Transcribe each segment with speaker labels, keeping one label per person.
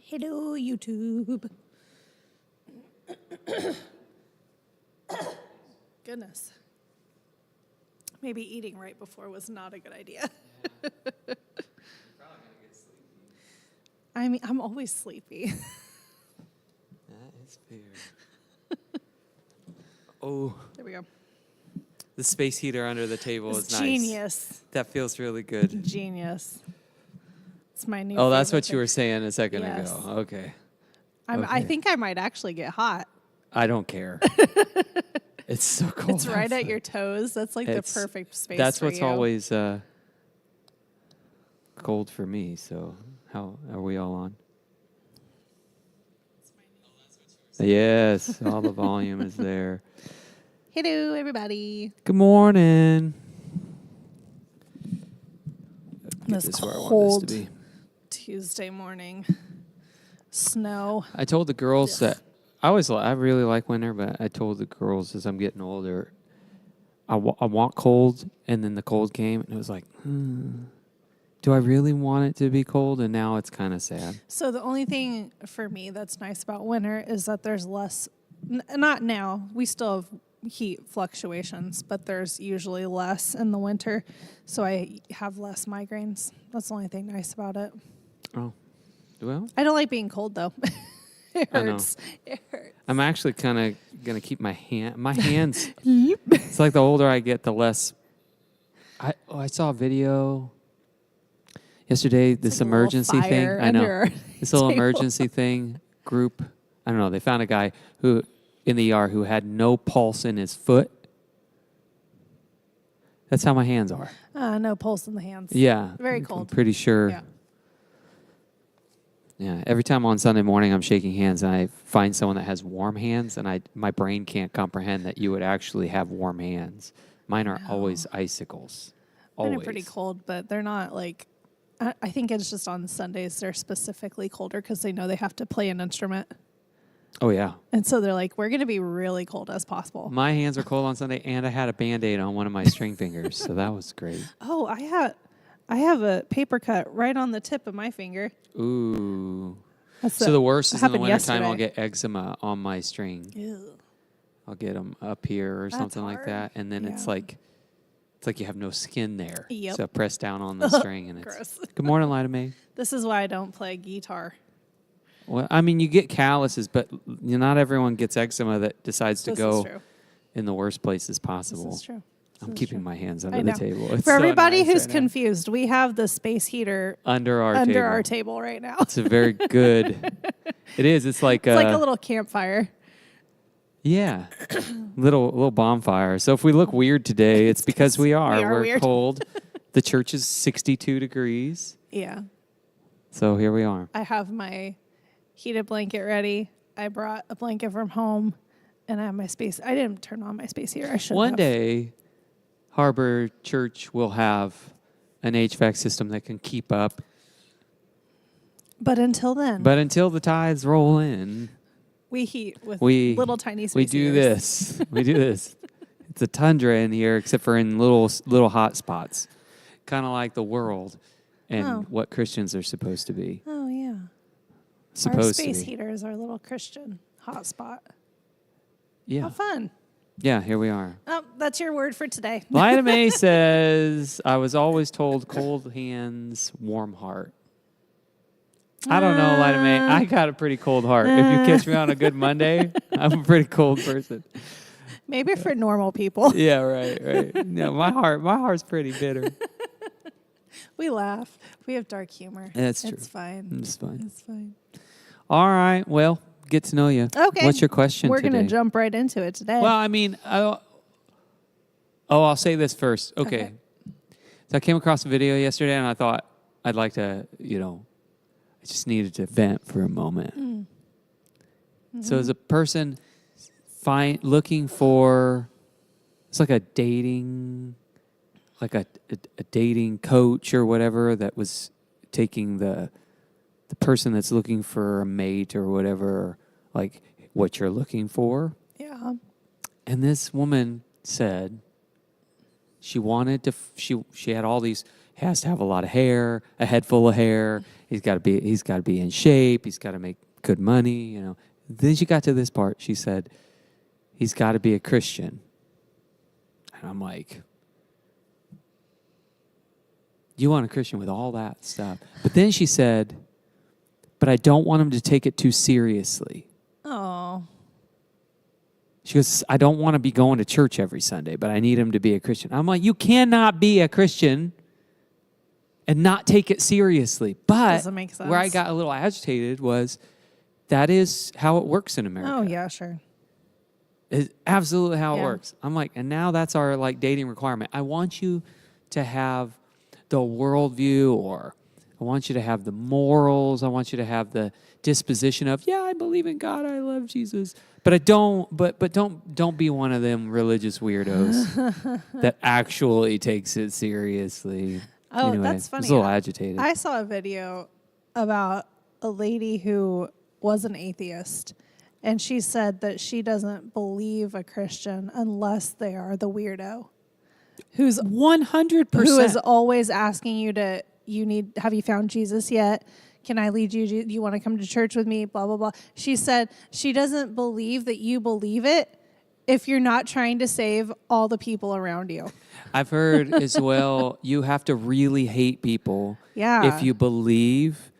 Speaker 1: Hello, YouTube. Goodness. Maybe eating right before was not a good idea.
Speaker 2: You're probably gonna get sleepy.
Speaker 1: I mean, I'm always sleepy.
Speaker 2: That is fair. Oh,
Speaker 1: There we go.
Speaker 2: the space heater under the table is nice.
Speaker 1: Genius.
Speaker 2: That feels really good.
Speaker 1: Genius. It's my new
Speaker 2: Oh, that's
Speaker 1: favorite
Speaker 2: what you were saying a second
Speaker 1: Yes.
Speaker 2: ago. Okay.
Speaker 1: I
Speaker 2: Okay.
Speaker 1: think I might actually get hot.
Speaker 2: I don't care. It's so cold.
Speaker 1: It's right at
Speaker 2: outside.
Speaker 1: your toes. That's like
Speaker 2: It's-
Speaker 1: the perfect space
Speaker 2: That's
Speaker 1: for
Speaker 2: what's
Speaker 1: you.
Speaker 2: always cold for me. So how are we all on? Yes, all the volume is there.
Speaker 1: Hello, everybody.
Speaker 2: Good morning. Get
Speaker 1: This
Speaker 2: this where I want
Speaker 1: cold
Speaker 2: this to be.
Speaker 1: Tuesday morning. Snow.
Speaker 2: I told the girls that I really like winter, but I told the girls as I'm getting older, I want cold, and then the cold came, and it was like, do I really want it to be cold? And now it's kind of sad.
Speaker 1: So the only thing for me that's nice about winter is that there's less, not now, we still have heat fluctuations, but there's usually less in the winter. So I have less migraines. That's the only thing nice about it.
Speaker 2: Oh, well,
Speaker 1: I don't like being cold though. It
Speaker 2: I know.
Speaker 1: hurts. It hurts.
Speaker 2: I'm actually kind of going to keep my hands. It's like the older I get, the less. I saw a video yesterday, this
Speaker 1: like a little
Speaker 2: emergency thing.
Speaker 1: fire
Speaker 2: I know.
Speaker 1: under our
Speaker 2: This little
Speaker 1: table.
Speaker 2: emergency thing group. I don't know. They found a guy who in the ER who had no pulse in his foot. That's how my hands are.
Speaker 1: No pulse in the hands.
Speaker 2: Yeah.
Speaker 1: Very
Speaker 2: I'm
Speaker 1: cold.
Speaker 2: pretty sure.
Speaker 1: Yeah.
Speaker 2: Yeah, every time on Sunday morning I'm shaking hands and I find someone that has warm hands, and my brain can't comprehend that you would actually have warm hands. Mine are always icicles.
Speaker 1: Mine
Speaker 2: Always.
Speaker 1: are pretty cold, but they're not like, I think it's just on Sundays they're specifically colder because they know they have to play an instrument.
Speaker 2: Oh, yeah.
Speaker 1: And so they're like, we're going to be really cold as possible.
Speaker 2: My hands are cold on Sunday, and I had a Band-Aid on one of my string fingers, so that was great.
Speaker 1: Oh, I have a paper cut right on the tip of my finger.
Speaker 2: Ooh.
Speaker 1: That's
Speaker 2: So the worst is in the
Speaker 1: happened
Speaker 2: wintertime I'll
Speaker 1: yesterday.
Speaker 2: get eczema on my string.
Speaker 1: Ew.
Speaker 2: I'll get them up here or
Speaker 1: That's
Speaker 2: something like
Speaker 1: hard.
Speaker 2: that, and then it's
Speaker 1: Yeah.
Speaker 2: like you have no skin there.
Speaker 1: Yep.
Speaker 2: So I press down on the string, and it's
Speaker 1: Gross.
Speaker 2: Good morning, Lida Mae.
Speaker 1: This is why I don't play guitar.
Speaker 2: Well, I mean, you get calluses, but not everyone gets eczema that decides to
Speaker 1: This
Speaker 2: go
Speaker 1: is true.
Speaker 2: in the worst places possible.
Speaker 1: This is true.
Speaker 2: I'm
Speaker 1: This is
Speaker 2: keeping
Speaker 1: true.
Speaker 2: my hands
Speaker 1: I
Speaker 2: under the
Speaker 1: know.
Speaker 2: table. It's
Speaker 1: For
Speaker 2: so
Speaker 1: everybody
Speaker 2: nice
Speaker 1: who's
Speaker 2: right now.
Speaker 1: confused, we have the space heater
Speaker 2: under
Speaker 1: our table right now.
Speaker 2: It's a very good. It is. It's like
Speaker 1: It's like a little campfire.
Speaker 2: yeah, little bonfire. So if we look weird today, it's because we are.
Speaker 1: are
Speaker 2: We're
Speaker 1: weird.
Speaker 2: cold. The church is 62 degrees.
Speaker 1: Yeah.
Speaker 2: So here we are.
Speaker 1: I have my heated blanket ready. I brought a blanket from home, and I have my space. I didn't turn on my space heater. I should
Speaker 2: One
Speaker 1: have.
Speaker 2: day, Harbor Church will have an HVAC system that can keep up.
Speaker 1: But until then,
Speaker 2: But until the tides roll in,
Speaker 1: we heat with
Speaker 2: we
Speaker 1: little tiny space
Speaker 2: we do
Speaker 1: heaters.
Speaker 2: this. We do this. It's a tundra in here, except for in little hot spots, kind of like the world and
Speaker 1: Oh.
Speaker 2: what Christians are supposed to be.
Speaker 1: Oh yeah. Our
Speaker 2: Supposed
Speaker 1: space
Speaker 2: to be.
Speaker 1: heater is our little Christian hotspot.
Speaker 2: Yeah,
Speaker 1: How fun.
Speaker 2: yeah. Here we are.
Speaker 1: Oh, that's your word for today.
Speaker 2: Lida Mae says, "I was always told cold hands, warm heart." I don't know, Lida Mae. I got a pretty cold heart. If you catch me on a good Monday, I'm a pretty cold person.
Speaker 1: Maybe for normal people.
Speaker 2: Yeah, right. No, my heart's pretty bitter.
Speaker 1: We laugh. We have dark humor.
Speaker 2: That's true.
Speaker 1: It's fine.
Speaker 2: It's fine.
Speaker 1: It's fine.
Speaker 2: All right. Well, get to know you.
Speaker 1: Okay.
Speaker 2: What's your question
Speaker 1: We're
Speaker 2: today?
Speaker 1: going to jump right into it today.
Speaker 2: Well, I mean, I'll say this first. Okay. So I came across a video yesterday, and I thought I'd like to, I just needed to vent for a moment.
Speaker 1: Mm-hmm.
Speaker 2: So as a person looking for, it's like a dating, like a dating coach or whatever that was taking the person that's looking for a mate or whatever, like what you're looking for.
Speaker 1: yeah.
Speaker 2: And this woman said she wanted to, she had all these, He has to have a lot of hair, a head full of hair. He's got to be in shape. He's got to make good money, you know. Then she got to this part. She said, he's got to be a Christian. And I'm like, you want a Christian with all that stuff? But then she said, but I don't want him to take it too seriously.
Speaker 1: Oh.
Speaker 2: She goes, I don't want to be going to church every Sunday, but I need him to be a Christian. I'm like, you cannot be a Christian and not take it seriously. But
Speaker 1: Doesn't make sense.
Speaker 2: where I got a little agitated was that is how it works in America.
Speaker 1: Oh, yeah, sure.
Speaker 2: It's absolutely how it
Speaker 1: Yeah.
Speaker 2: works. I'm like, and now that's our like dating requirement. I want you to have the worldview, or I want you to have the morals. I want you to have the disposition of, yeah, I believe in God. I love Jesus. But I don't, but don't be one of them religious weirdos that actually takes it seriously.
Speaker 1: Oh,
Speaker 2: anyway,
Speaker 1: that's funny.
Speaker 2: I was a little agitated.
Speaker 1: I saw a video about a lady who was an atheist, and she said that she doesn't believe a Christian unless they are the weirdo, who's
Speaker 2: 100%.
Speaker 1: who is always asking you to, have you found Jesus yet? Can I lead you? Do you want to come to church with me? Blah, blah, blah. She said she doesn't believe that you believe it if you're not trying to save all the people around you.
Speaker 2: I've heard as well, you have to really hate people
Speaker 1: Yeah.
Speaker 2: if you believe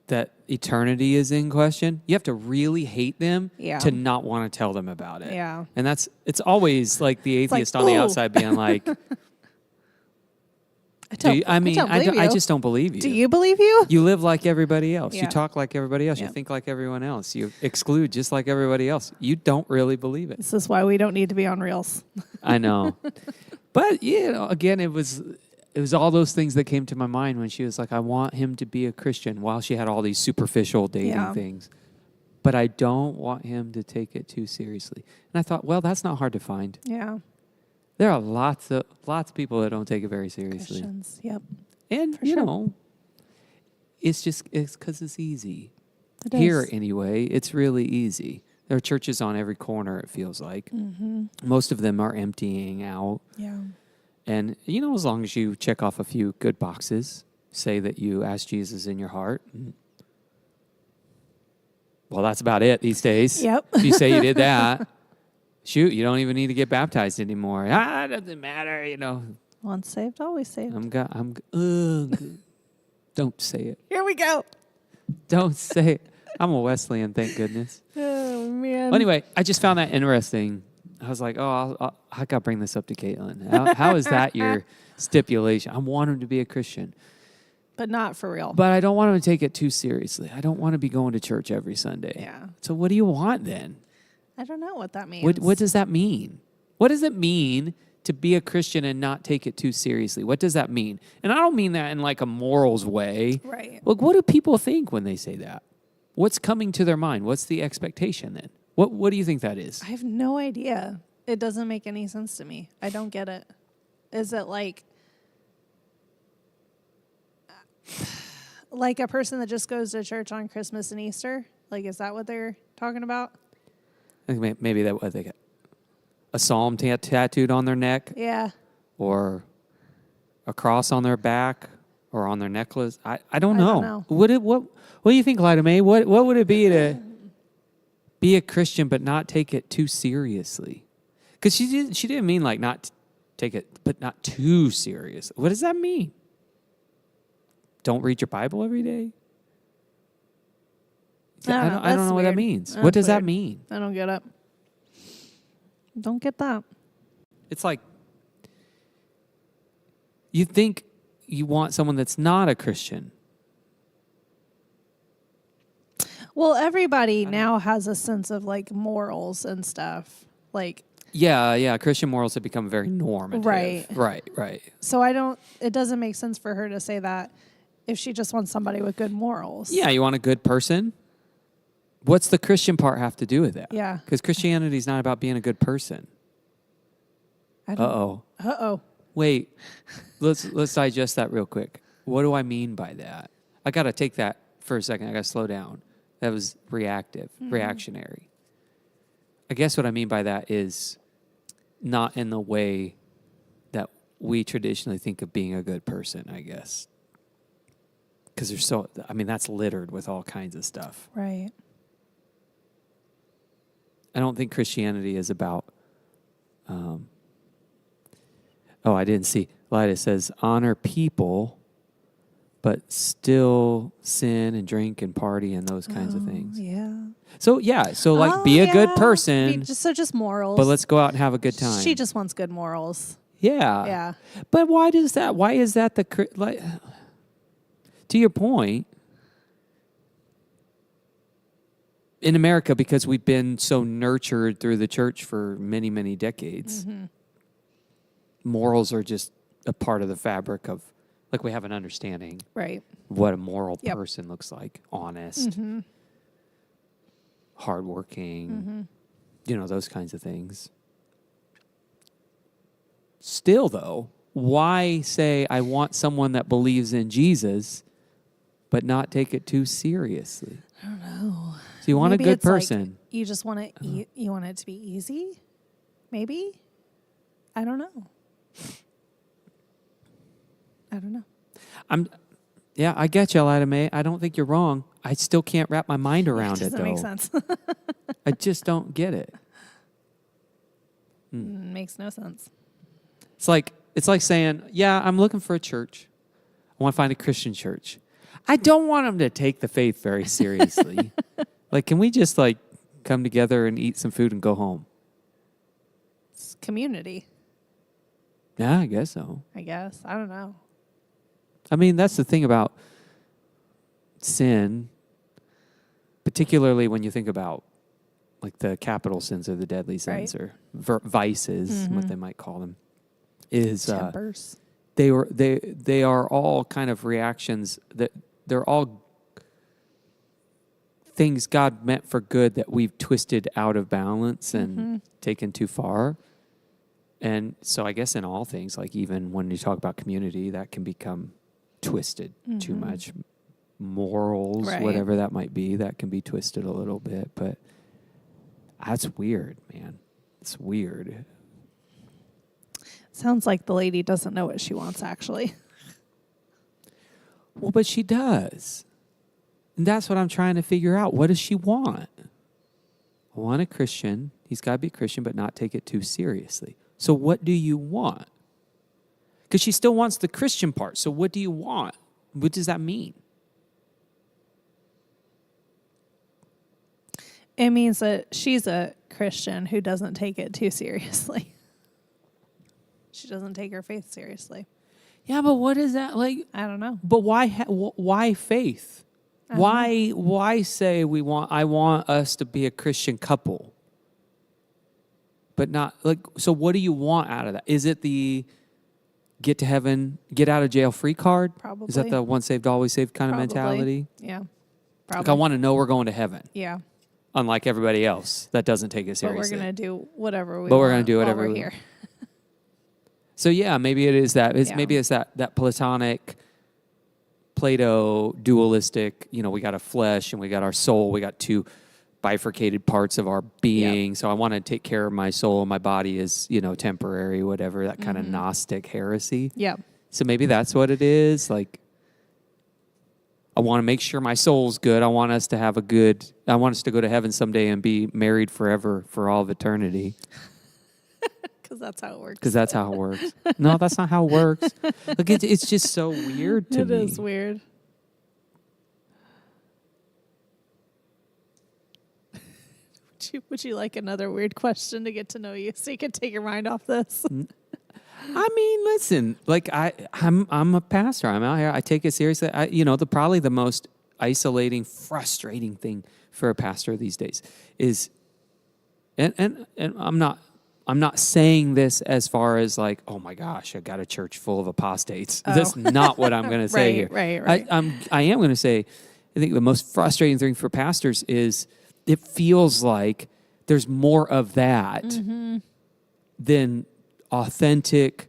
Speaker 2: that eternity is in question. You have to really hate them
Speaker 1: Yeah.
Speaker 2: to not want to tell them about it.
Speaker 1: Yeah.
Speaker 2: And it's always like the
Speaker 1: like,
Speaker 2: atheist on the
Speaker 1: "Ooh."
Speaker 2: outside being like,
Speaker 1: I don't believe
Speaker 2: I
Speaker 1: you.
Speaker 2: just don't believe you.
Speaker 1: Do you believe you?
Speaker 2: You live like everybody else.
Speaker 1: Yeah.
Speaker 2: You talk like everybody else.
Speaker 1: Yeah.
Speaker 2: You think like everyone else. You exclude just like everybody else. You don't really believe it.
Speaker 1: This is why we don't need to be on Reels.
Speaker 2: I know. But, you know, again, it was all those things that came to my mind when she was like, I want him to be a Christian, while she had all these superficial dating
Speaker 1: Yeah.
Speaker 2: things. But I don't want him to take it too seriously. And I thought, well, that's not hard to find.
Speaker 1: Yeah.
Speaker 2: There are lots of people that don't take it very seriously.
Speaker 1: Christians. Yep.
Speaker 2: And,
Speaker 1: For
Speaker 2: you
Speaker 1: sure.
Speaker 2: know, it's because it's easy.
Speaker 1: It
Speaker 2: Here,
Speaker 1: is.
Speaker 2: anyway, it's really easy. There are churches on every corner, it feels like.
Speaker 1: Mm-hmm.
Speaker 2: Most of them are emptying out.
Speaker 1: Yeah.
Speaker 2: And, you know, as long as you check off a few good boxes, say that you ask Jesus in your heart. Well, that's about it these days.
Speaker 1: Yep.
Speaker 2: If you say you did that, shoot, you don't even need to get baptized anymore. It doesn't matter, you know.
Speaker 1: Once saved, always saved.
Speaker 2: Don't say it.
Speaker 1: Here we go.
Speaker 2: Don't say it. I'm a Wesleyan, thank goodness.
Speaker 1: Oh, man.
Speaker 2: Well, anyway, I just found that interesting. I was like, I got to bring this up to Caitlin. How is that your stipulation? I want him to be a Christian.
Speaker 1: But not for real.
Speaker 2: But I don't want him to take it too seriously. I don't want to be going to church every Sunday.
Speaker 1: Yeah.
Speaker 2: So what do you want then?
Speaker 1: I don't know what that means.
Speaker 2: What does that mean? What does it mean to be a Christian and not take it too seriously? What does that mean? And I don't mean that in like a morals way.
Speaker 1: Right.
Speaker 2: Look, what do people think when they say that? What's coming to their mind? What's the expectation then? What do you think that is?
Speaker 1: I have no idea. It doesn't make any sense to me. I don't get it. Is it like a person that just goes to church on Christmas and Easter? Like, is that what they're talking about?
Speaker 2: I think maybe that what they got a psalm tattooed on their neck,
Speaker 1: Yeah.
Speaker 2: or a cross on their back, or on their necklace. I don't
Speaker 1: I
Speaker 2: know.
Speaker 1: don't know.
Speaker 2: What do you think, Lyda May? What would it be to be a Christian but not take it too seriously? Because she didn't mean like not take it, but not too serious. What does that mean? Don't read your Bible every day? I don't know what that means. What does that mean?
Speaker 1: I don't get it. Don't get that.
Speaker 2: It's like you think you want someone that's not a Christian.
Speaker 1: Well, everybody now has a sense of like morals and stuff. Like,
Speaker 2: Yeah. Christian morals have become very normative. Right.
Speaker 1: so it doesn't make sense for her to say that if she just wants somebody with good morals.
Speaker 2: Yeah, you want a good person. What's the Christian part have to do with that?
Speaker 1: Yeah.
Speaker 2: Because Christianity is not about being a good person. Uh-oh.
Speaker 1: Uh-oh.
Speaker 2: Wait, let's digest that real quick. What do I mean by that? I got to take that for a second. I got to slow down. That was reactionary. I guess what I mean by that is not in the way that we traditionally think of being a good person, I guess. Because that's littered with all kinds of stuff.
Speaker 1: Right.
Speaker 2: I don't think Christianity is about, I didn't see. Lida says, honor people, but still sin and drink and party and those kinds of things.
Speaker 1: Yeah.
Speaker 2: So, be a good person.
Speaker 1: Just morals.
Speaker 2: But let's go out and have a good time.
Speaker 1: She just wants good morals.
Speaker 2: Yeah.
Speaker 1: Yeah.
Speaker 2: But why is that to your point, in America, because we've been so nurtured through the church for many, many decades, morals are just a part of the fabric of, like, we have an understanding
Speaker 1: right.
Speaker 2: of what a moral person looks like. Honest, hardworking, those kinds of things. Still, though, why say I want someone that believes in Jesus but not take it too seriously?
Speaker 1: I don't know.
Speaker 2: So you want
Speaker 1: Maybe
Speaker 2: a good
Speaker 1: it's like
Speaker 2: person.
Speaker 1: you just want to you want it to be easy? Maybe? I don't know.
Speaker 2: I get you, Lida May. I don't think you're wrong. I still can't wrap my mind around it, though.
Speaker 1: Doesn't make sense.
Speaker 2: I just don't get it.
Speaker 1: Makes no sense.
Speaker 2: It's like saying, yeah, I'm looking for a church. I want to find a Christian church. I don't want them to take the faith very seriously. Like, can we just come together and eat some food and go home?
Speaker 1: It's community.
Speaker 2: Yeah, I guess so.
Speaker 1: I guess. I don't know.
Speaker 2: I mean, that's the thing about sin, particularly when you think about like the capital sins or the deadly sins or vices, what they might call them, is
Speaker 1: tempers.
Speaker 2: They are all kind of reactions that they're all things God meant for good that we've twisted out of balance and taken too far. And so I guess in all things, like even when you talk about community, that can become twisted too much. Morals, whatever that might be, that can be twisted a little bit. But that's weird, man. It's weird.
Speaker 1: Sounds like the lady doesn't know what she wants, actually.
Speaker 2: Well, but she does. And that's what I'm trying to figure out. What does she want? I want a Christian. He's got to be a Christian, but not take it too seriously. So what do you want? Because she still wants the Christian part. So what do you want? What does that mean?
Speaker 1: It means that she's a Christian who doesn't take it too seriously. She doesn't take her faith seriously.
Speaker 2: Yeah, but what is that like?
Speaker 1: I don't know.
Speaker 2: But why faith? Why say I want us to be a Christian couple? But not like, so what do you want out of that? Is it the get to heaven, get out of jail free card?
Speaker 1: Probably.
Speaker 2: Is that the once saved, always saved kind of
Speaker 1: Probably.
Speaker 2: mentality?
Speaker 1: Yeah.
Speaker 2: Probably. Like I want to know we're going to heaven.
Speaker 1: Yeah.
Speaker 2: Unlike everybody else that doesn't take it seriously.
Speaker 1: But we're going to do whatever we want.
Speaker 2: But we're going to do whatever
Speaker 1: we're
Speaker 2: we
Speaker 1: here.
Speaker 2: So yeah, maybe it is that. Maybe it's that Platonic, Plato, dualistic, we got a flesh and we got our soul. We got two bifurcated parts of our being. Yep. So I want to take care of my soul. My body is, temporary, whatever, that kind of Gnostic heresy.
Speaker 1: Yeah.
Speaker 2: So maybe that's what it is. Like, I want to make sure my soul's good. I want us to go to heaven someday and be married forever for all of eternity.
Speaker 1: Because that's how it works.
Speaker 2: Because that's how it works. No, that's not how it works. Like it's just so weird to me.
Speaker 1: It is weird. Would you like another weird question to get to know you so you can take your mind off this?
Speaker 2: I mean, listen, like I'm a pastor. I'm out here. I take it seriously. Probably the most isolating, frustrating thing for a pastor these days is, and I'm not saying this as far as like, oh my gosh, I got a church full of apostates. Oh. That's not what I'm going to say here.
Speaker 1: Right.
Speaker 2: I am going to say, I think the most frustrating thing for pastors is it feels like there's more of that than authentic.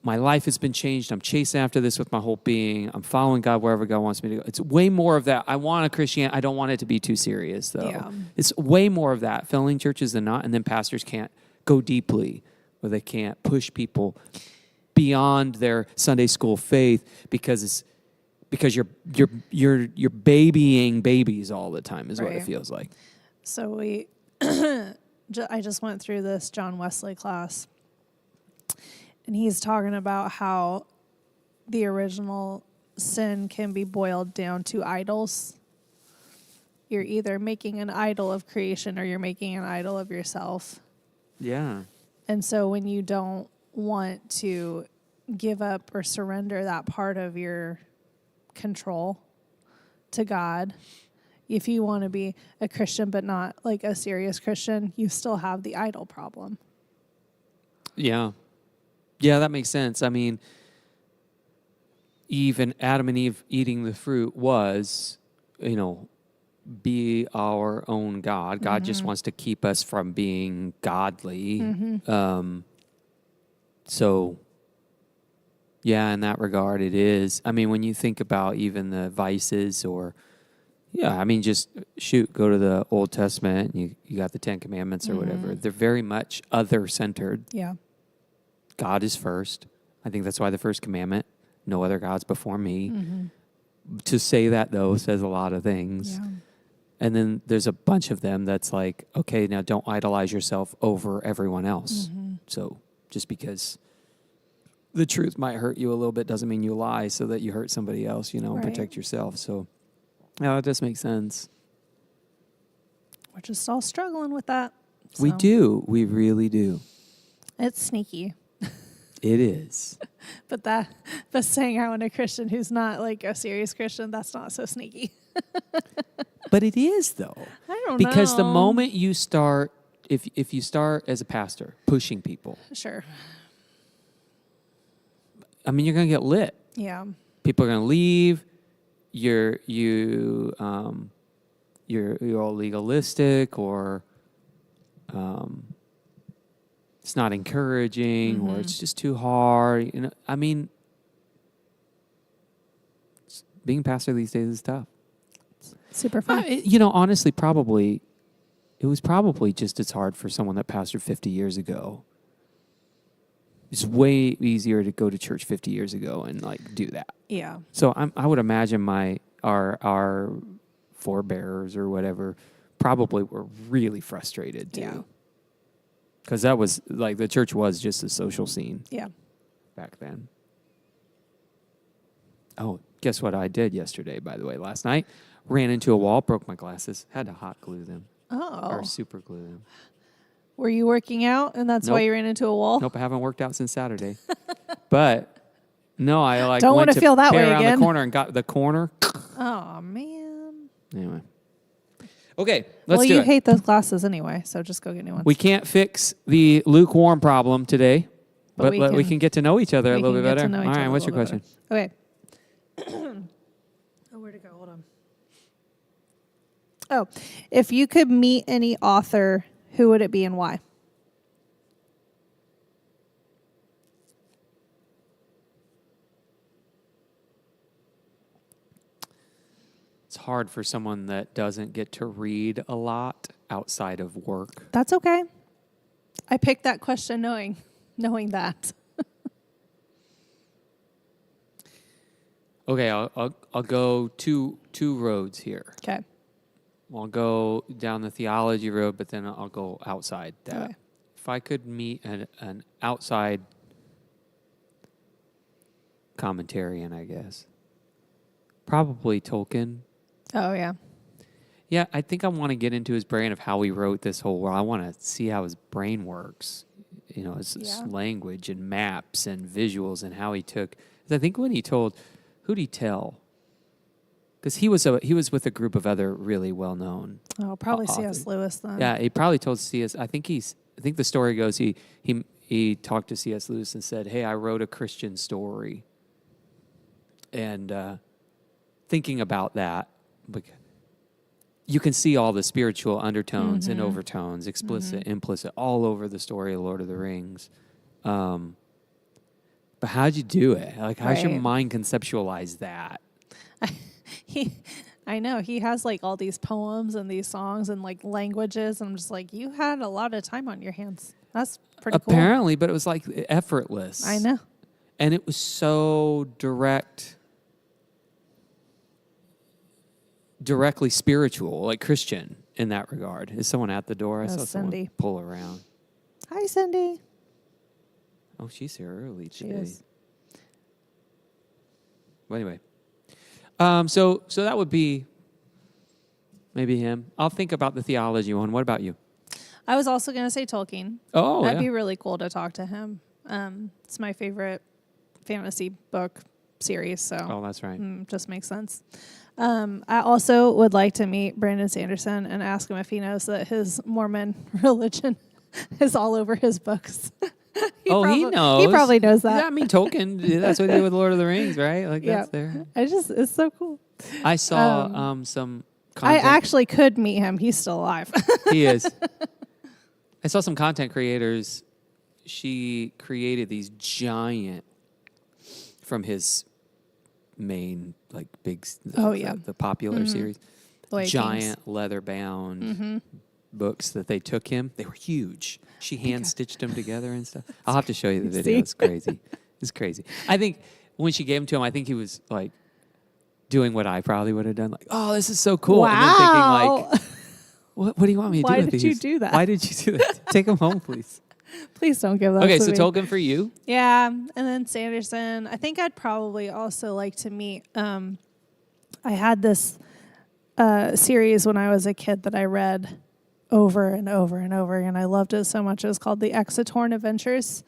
Speaker 2: My life has been changed. I'm chasing after this with my whole being. I'm following God wherever God wants me to go. It's way more of that. I want a Christianity. I don't want it to be too serious, though. Yeah. It's way more of that, filling churches than not, and then pastors can't go deeply or they can't push people beyond their Sunday school faith because you're babying babies all the time is what it
Speaker 1: Right.
Speaker 2: feels like.
Speaker 1: So I just went through this John Wesley class, and he's talking about how the original sin can be boiled down to idols. You're either making an idol of creation or you're making an idol of yourself.
Speaker 2: Yeah.
Speaker 1: And so when you don't want to give up or surrender that part of your control to God, if you want to be a Christian but not like a serious Christian, you still have the idol problem.
Speaker 2: Yeah. Yeah, that makes sense. I mean, even Adam and Eve eating the fruit was, be our own God. God just wants to keep us from being godly. So, yeah, in that regard, it is. I mean, when you think about even the vices or, just go to the Old Testament, and you got the Ten Commandments or whatever. They're very much other-centered.
Speaker 1: Yeah.
Speaker 2: God is first. I think that's why the first commandment, no other gods before me. To say that, though, says a lot of things.
Speaker 1: Yeah.
Speaker 2: And then there's a bunch of them that's like, okay, now don't idolize yourself over everyone else. So just because the truth might hurt you a little bit doesn't mean you lie so that you hurt somebody else, and
Speaker 1: Right.
Speaker 2: protect yourself. So, yeah, it does make sense.
Speaker 1: We're just all struggling with that.
Speaker 2: We
Speaker 1: So,
Speaker 2: do. We really do.
Speaker 1: It's sneaky.
Speaker 2: It is.
Speaker 1: But saying I want a Christian who's not like a serious Christian, that's not so sneaky.
Speaker 2: But it is, though.
Speaker 1: I don't know.
Speaker 2: Because the moment you start, if you start as a pastor pushing people,
Speaker 1: Sure.
Speaker 2: I mean, you're going to get lit.
Speaker 1: Yeah.
Speaker 2: People are going to leave. You're all legalistic, or it's not encouraging, or it's just too hard. I mean, being a pastor these days is tough.
Speaker 1: Super fun.
Speaker 2: Honestly, it was probably just as hard for someone that pastored 50 years ago. It's way easier to go to church 50 years ago and do that.
Speaker 1: Yeah.
Speaker 2: So I would imagine our forebears or whatever probably were really frustrated too.
Speaker 1: Yeah.
Speaker 2: Because that was the church was just a social scene.
Speaker 1: Yeah.
Speaker 2: Back then. Oh, guess what I did yesterday, by the way, last night? Ran into a wall, broke my glasses, had to hot glue them.
Speaker 1: Oh.
Speaker 2: Or super glue them.
Speaker 1: Were you working out and that's why
Speaker 2: Nope.
Speaker 1: you ran into a wall?
Speaker 2: Nope, I haven't worked out since Saturday. But no, I
Speaker 1: Don't
Speaker 2: went
Speaker 1: wanna
Speaker 2: to
Speaker 1: feel that
Speaker 2: pay
Speaker 1: way
Speaker 2: around
Speaker 1: again.
Speaker 2: the corner and got the corner.
Speaker 1: Oh, man.
Speaker 2: Anyway. Okay, let's
Speaker 1: Well,
Speaker 2: do
Speaker 1: you
Speaker 2: it.
Speaker 1: hate those glasses anyway, so just go get new ones.
Speaker 2: We can't fix the lukewarm problem today, but we can get to know each other a little bit better. All right, what's your question?
Speaker 1: Okay. Oh, where'd it go? Hold on. Oh, if you could meet any author, who would it be and why?
Speaker 2: It's hard for someone that doesn't get to read a lot outside of work.
Speaker 1: That's okay. I picked that question knowing that.
Speaker 2: Okay, I'll go two roads here.
Speaker 1: Okay.
Speaker 2: I'll go down the theology road, but then I'll go outside that.
Speaker 1: Okay.
Speaker 2: If I could meet an outside commentarian, I guess, probably Tolkien.
Speaker 1: Oh, yeah.
Speaker 2: Yeah, I think I want to get into his brain of how he wrote this whole world. I want to see how his brain works, his language and maps and visuals and how he took. 'Cause I think when he told, who'd he tell? Because he was with a group of other really well known.
Speaker 1: Oh, probably
Speaker 2: authors.
Speaker 1: C.S. Lewis then.
Speaker 2: Yeah, he probably told C.S. I think the story goes he talked to C.S. Lewis and said, "Hey, I wrote a Christian story," and thinking about that. You can see all the spiritual undertones and overtones, explicit, implicit, all over the story of Lord of the Rings. But how'd you do it? How's your
Speaker 1: Right.
Speaker 2: mind conceptualize that?
Speaker 1: I know. He has all these poems and these songs and languages. And I'm just you had a lot of time on your hands. That's pretty cool.
Speaker 2: Apparently, but it was like effortless.
Speaker 1: I know.
Speaker 2: And it was so directly spiritual, like Christian in that regard. Is someone at the door? I
Speaker 1: That's
Speaker 2: saw someone
Speaker 1: Cindy.
Speaker 2: pull around.
Speaker 1: Hi, Cindy.
Speaker 2: Oh, she's here early
Speaker 1: She
Speaker 2: today.
Speaker 1: is.
Speaker 2: Well, anyway. So that would be maybe him. I'll think about the theology one. What about you?
Speaker 1: I was also going to say Tolkien.
Speaker 2: Oh,
Speaker 1: That'd
Speaker 2: yeah.
Speaker 1: be really cool to talk to him. It's my favorite fantasy book series, so
Speaker 2: Oh, that's right.
Speaker 1: just makes sense. I also would like to meet Brandon Sanderson and ask him if he knows that his Mormon religion is all over his books.
Speaker 2: He knows.
Speaker 1: He probably knows that.
Speaker 2: Yeah, I mean, Tolkien, that's what he did with Lord of the Rings, right? Like,
Speaker 1: Yeah.
Speaker 2: that's there.
Speaker 1: It's so cool.
Speaker 2: I saw some
Speaker 1: I
Speaker 2: content.
Speaker 1: actually could meet him. He's still alive.
Speaker 2: He is. I saw some content creators. She created these giant, from his main, like, big, the popular series, giant leather-bound books that they took him. They were huge. She hand-stitched them together and stuff. I'll have to show you the video. It's crazy. It's crazy. I think when she gave them to him, I think he was, like, doing what I probably would have done. Like, oh, this is so cool.
Speaker 1: Wow.
Speaker 2: And then thinking, like, what do you want me to do
Speaker 1: Why
Speaker 2: with
Speaker 1: did
Speaker 2: these?
Speaker 1: you do that?
Speaker 2: Why did you do that? Take them home, please.
Speaker 1: Please don't give that
Speaker 2: Okay,
Speaker 1: to
Speaker 2: so
Speaker 1: me.
Speaker 2: Tolkien for you.
Speaker 1: Yeah, and then Sanderson. I think I'd probably also like to meet. I had this series when I was a kid that I read over and over and over again. I loved it so much. It was called The Exetorn Adventures.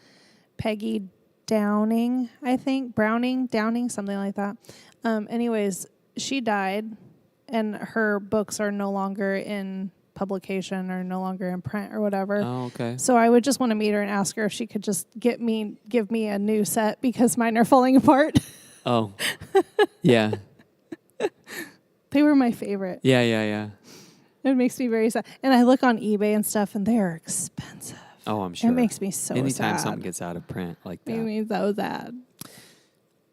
Speaker 1: Peggy Downing, I think. Downing, something like that. Anyways, she died, and her books are no longer in publication or no longer in print or whatever.
Speaker 2: Oh, okay.
Speaker 1: So I would just want to meet her and ask her if she could just give me a new set because mine are falling apart.
Speaker 2: Oh, yeah.
Speaker 1: They were my favorite.
Speaker 2: Yeah.
Speaker 1: It makes me very sad. And I look on eBay and stuff, and they are expensive.
Speaker 2: Oh, I'm sure.
Speaker 1: It makes me so
Speaker 2: Anytime
Speaker 1: sad.
Speaker 2: something gets out of print like that.
Speaker 1: It makes me so sad.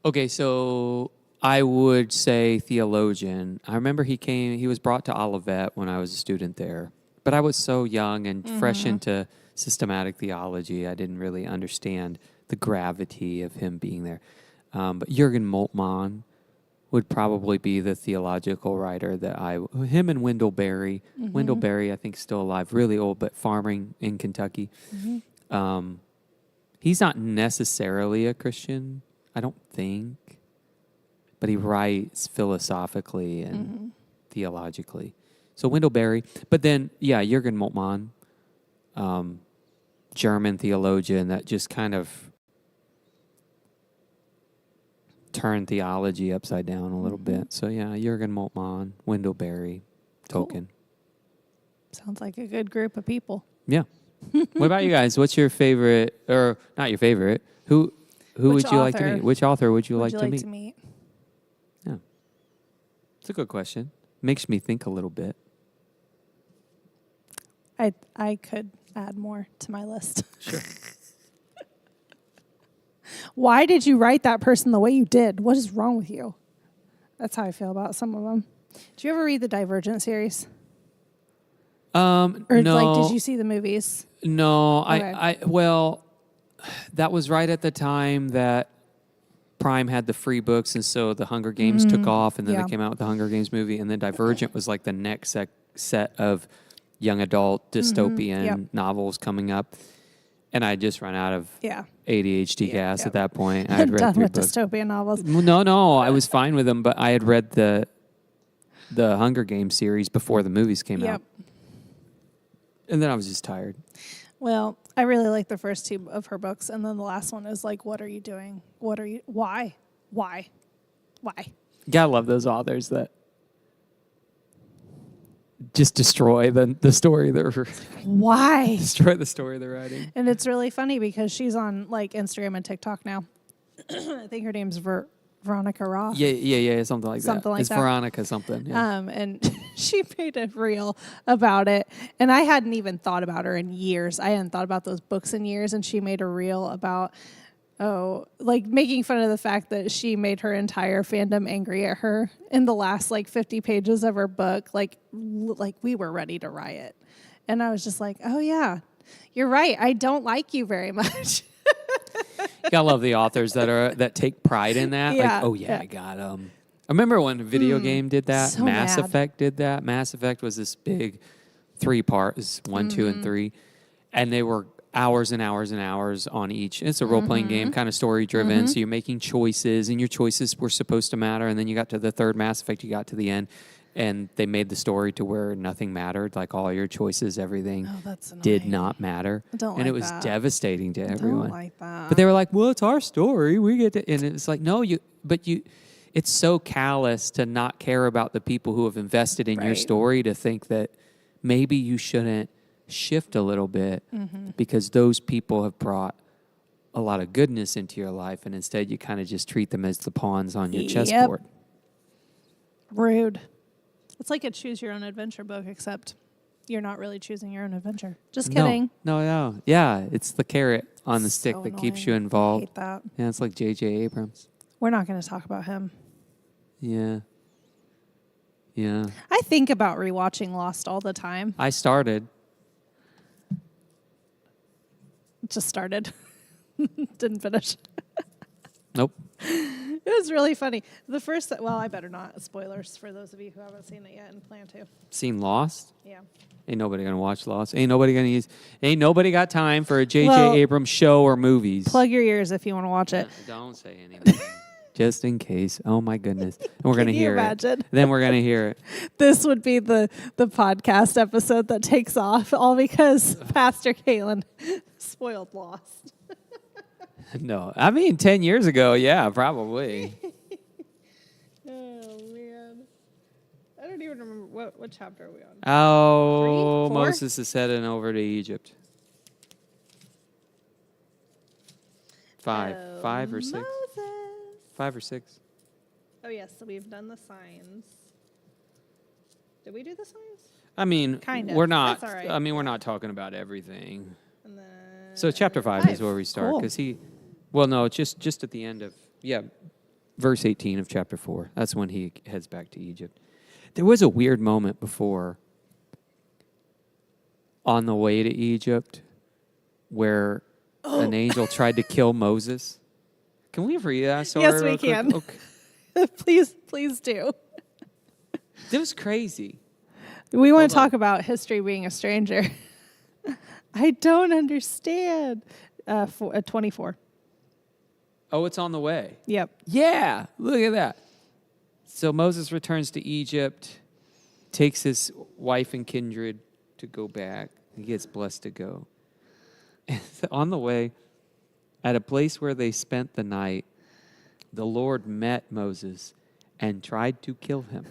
Speaker 2: Okay, so I would say theologian. I remember he was brought to Olivet when I was a student there. But I was so young and fresh into systematic theology, I didn't really understand the gravity of him being there. But Jürgen Moltmann would probably be the theological writer that him and Wendell Berry. Wendell Berry, I think, still alive, really old, but farming in Kentucky. He's not necessarily a Christian, I don't think, but he writes philosophically and theologically. So Wendell Berry, but then, yeah, Jürgen Moltmann, German theologian that just kind of turned theology upside down a little bit. So yeah, Jürgen Moltmann, Wendell Berry, Tolkien.
Speaker 1: Sounds like a good group of people.
Speaker 2: Yeah. What about you guys? What's your favorite, or not your favorite? Who
Speaker 1: Which
Speaker 2: would you like to
Speaker 1: author
Speaker 2: meet? Which author would you like to meet?
Speaker 1: to meet?
Speaker 2: Yeah. It's a good question. Makes me think a little bit.
Speaker 1: I could add more to my list.
Speaker 2: Sure.
Speaker 1: Why did you write that person the way you did? What is wrong with you? That's how I feel about some of them. Did you ever read the Divergent series? Or
Speaker 2: no.
Speaker 1: did you see the movies?
Speaker 2: No,
Speaker 1: Okay.
Speaker 2: well, that was right at the time that Prime had the free books, and so the Hunger Games took off, and then
Speaker 1: Yeah.
Speaker 2: they came out with the Hunger Games movie, and then Divergent was like the next set of young adult dystopian novels coming up, and I had just run out of
Speaker 1: Yeah.
Speaker 2: ADHD gas
Speaker 1: yeah.
Speaker 2: at that point. I had read
Speaker 1: Done
Speaker 2: 3
Speaker 1: with
Speaker 2: books.
Speaker 1: dystopian novels.
Speaker 2: No, I was fine with them, but I had read the Hunger Games series before the movies came out, and then I was just tired.
Speaker 1: Well, I really like the first 2 of her books, and then the last one is like, what are you doing? Why?
Speaker 2: Gotta love those authors that just destroy the story they're
Speaker 1: Why?
Speaker 2: destroy the story they're writing.
Speaker 1: And it's really funny because she's on like Instagram and TikTok now. I think her name's Veronica Roth.
Speaker 2: Yeah, something like that.
Speaker 1: Something like
Speaker 2: it's
Speaker 1: that.
Speaker 2: Veronica something. Yeah.
Speaker 1: And she made a reel about it. And I hadn't even thought about her in years. I hadn't thought about those books in years. And she made a reel about, like making fun of the fact that she made her entire fandom angry at her in the last like 50 pages of her book. Like we were ready to riot. And I was just like, oh yeah. You're right. I don't like you very much.
Speaker 2: You gotta love the authors that take pride in that.
Speaker 1: Yeah,
Speaker 2: Like, oh yeah,
Speaker 1: yeah.
Speaker 2: I got I remember when a video game did that.
Speaker 1: so
Speaker 2: Mass
Speaker 1: mad.
Speaker 2: Effect did that. Mass Effect was this big 3 parts, 1, 2, and 3, and they were hours and hours and hours on each. It's a role playing game, kind of story driven. So you're making choices, and your choices were supposed to matter. And then you got to the third Mass Effect, you got to the end, and they made the story to where nothing mattered. Like all your choices, everything
Speaker 1: That's annoying.
Speaker 2: did not matter.
Speaker 1: I don't
Speaker 2: and it
Speaker 1: like
Speaker 2: was
Speaker 1: that.
Speaker 2: devastating to everyone.
Speaker 1: Don't like that.
Speaker 2: But they were like, "Well, it's our story. We get to," and it's like, no, it's so callous to not care about the people who have invested in your
Speaker 1: Right.
Speaker 2: story to think that maybe you shouldn't shift a little bit because those people have brought a lot of goodness into your life, and instead you kind of just treat them as the pawns on your
Speaker 1: Yep.
Speaker 2: chessboard.
Speaker 1: Rude. It's like a choose your own adventure book, except you're not really choosing your own adventure. Just kidding.
Speaker 2: No. Yeah, it's the carrot on the stick
Speaker 1: So
Speaker 2: that keeps
Speaker 1: annoying.
Speaker 2: you
Speaker 1: I
Speaker 2: involved.
Speaker 1: hate that.
Speaker 2: Yeah, it's like J.J. Abrams.
Speaker 1: We're not going to talk about him.
Speaker 2: Yeah.
Speaker 1: I think about rewatching Lost all the time.
Speaker 2: I started.
Speaker 1: Just started. Didn't finish.
Speaker 2: Nope.
Speaker 1: It was really funny. The first, well, I better not. Spoilers for those of you who haven't seen it yet and plan to.
Speaker 2: Seen Lost?
Speaker 1: Yeah.
Speaker 2: Ain't nobody gonna watch Lost. Ain't nobody got time for a J.J.
Speaker 1: Well,
Speaker 2: Abrams show or movies.
Speaker 1: Plug your ears if you want to watch it.
Speaker 2: Don't say anything. Just in case. Oh my goodness. And we're gonna
Speaker 1: Can you
Speaker 2: hear
Speaker 1: imagine?
Speaker 2: it. Then we're gonna hear it.
Speaker 1: This would be the podcast episode that takes off, all because Pastor Caitlin spoiled Lost.
Speaker 2: No. I mean 10 years ago, yeah, probably.
Speaker 1: Oh, man. I don't even remember. What chapter are we on?
Speaker 2: Oh,
Speaker 1: 3, 4?
Speaker 2: Moses is heading over to Egypt. 5.
Speaker 1: Oh,
Speaker 2: 5 or 6.
Speaker 1: Moses.
Speaker 2: 5 or 6.
Speaker 1: Oh, yes. So we've done the signs. Did we do the signs?
Speaker 2: I mean,
Speaker 1: Kind of.
Speaker 2: we're not.
Speaker 1: That's all right.
Speaker 2: I mean, we're not talking about everything.
Speaker 1: And then
Speaker 2: So chapter 5 is where we start
Speaker 1: Cool.
Speaker 2: because well, no, just at the end of verse 18 of chapter 4. That's when he heads back to Egypt. There was a weird moment before on the way to Egypt where an angel tried to kill Moses. Can we read that story?
Speaker 1: Yes, we
Speaker 2: real quick?
Speaker 1: can.
Speaker 2: Okay.
Speaker 1: please do.
Speaker 2: It was crazy.
Speaker 1: We want
Speaker 2: Hold
Speaker 1: to talk about history being a stranger. I don't understand. 24.
Speaker 2: Oh, it's on the way.
Speaker 1: Yep.
Speaker 2: Yeah, look at that. So Moses returns to Egypt, takes his wife and kindred to go back. He gets blessed to go. And on the way, at a place where they spent the night, the Lord met Moses and tried to kill him.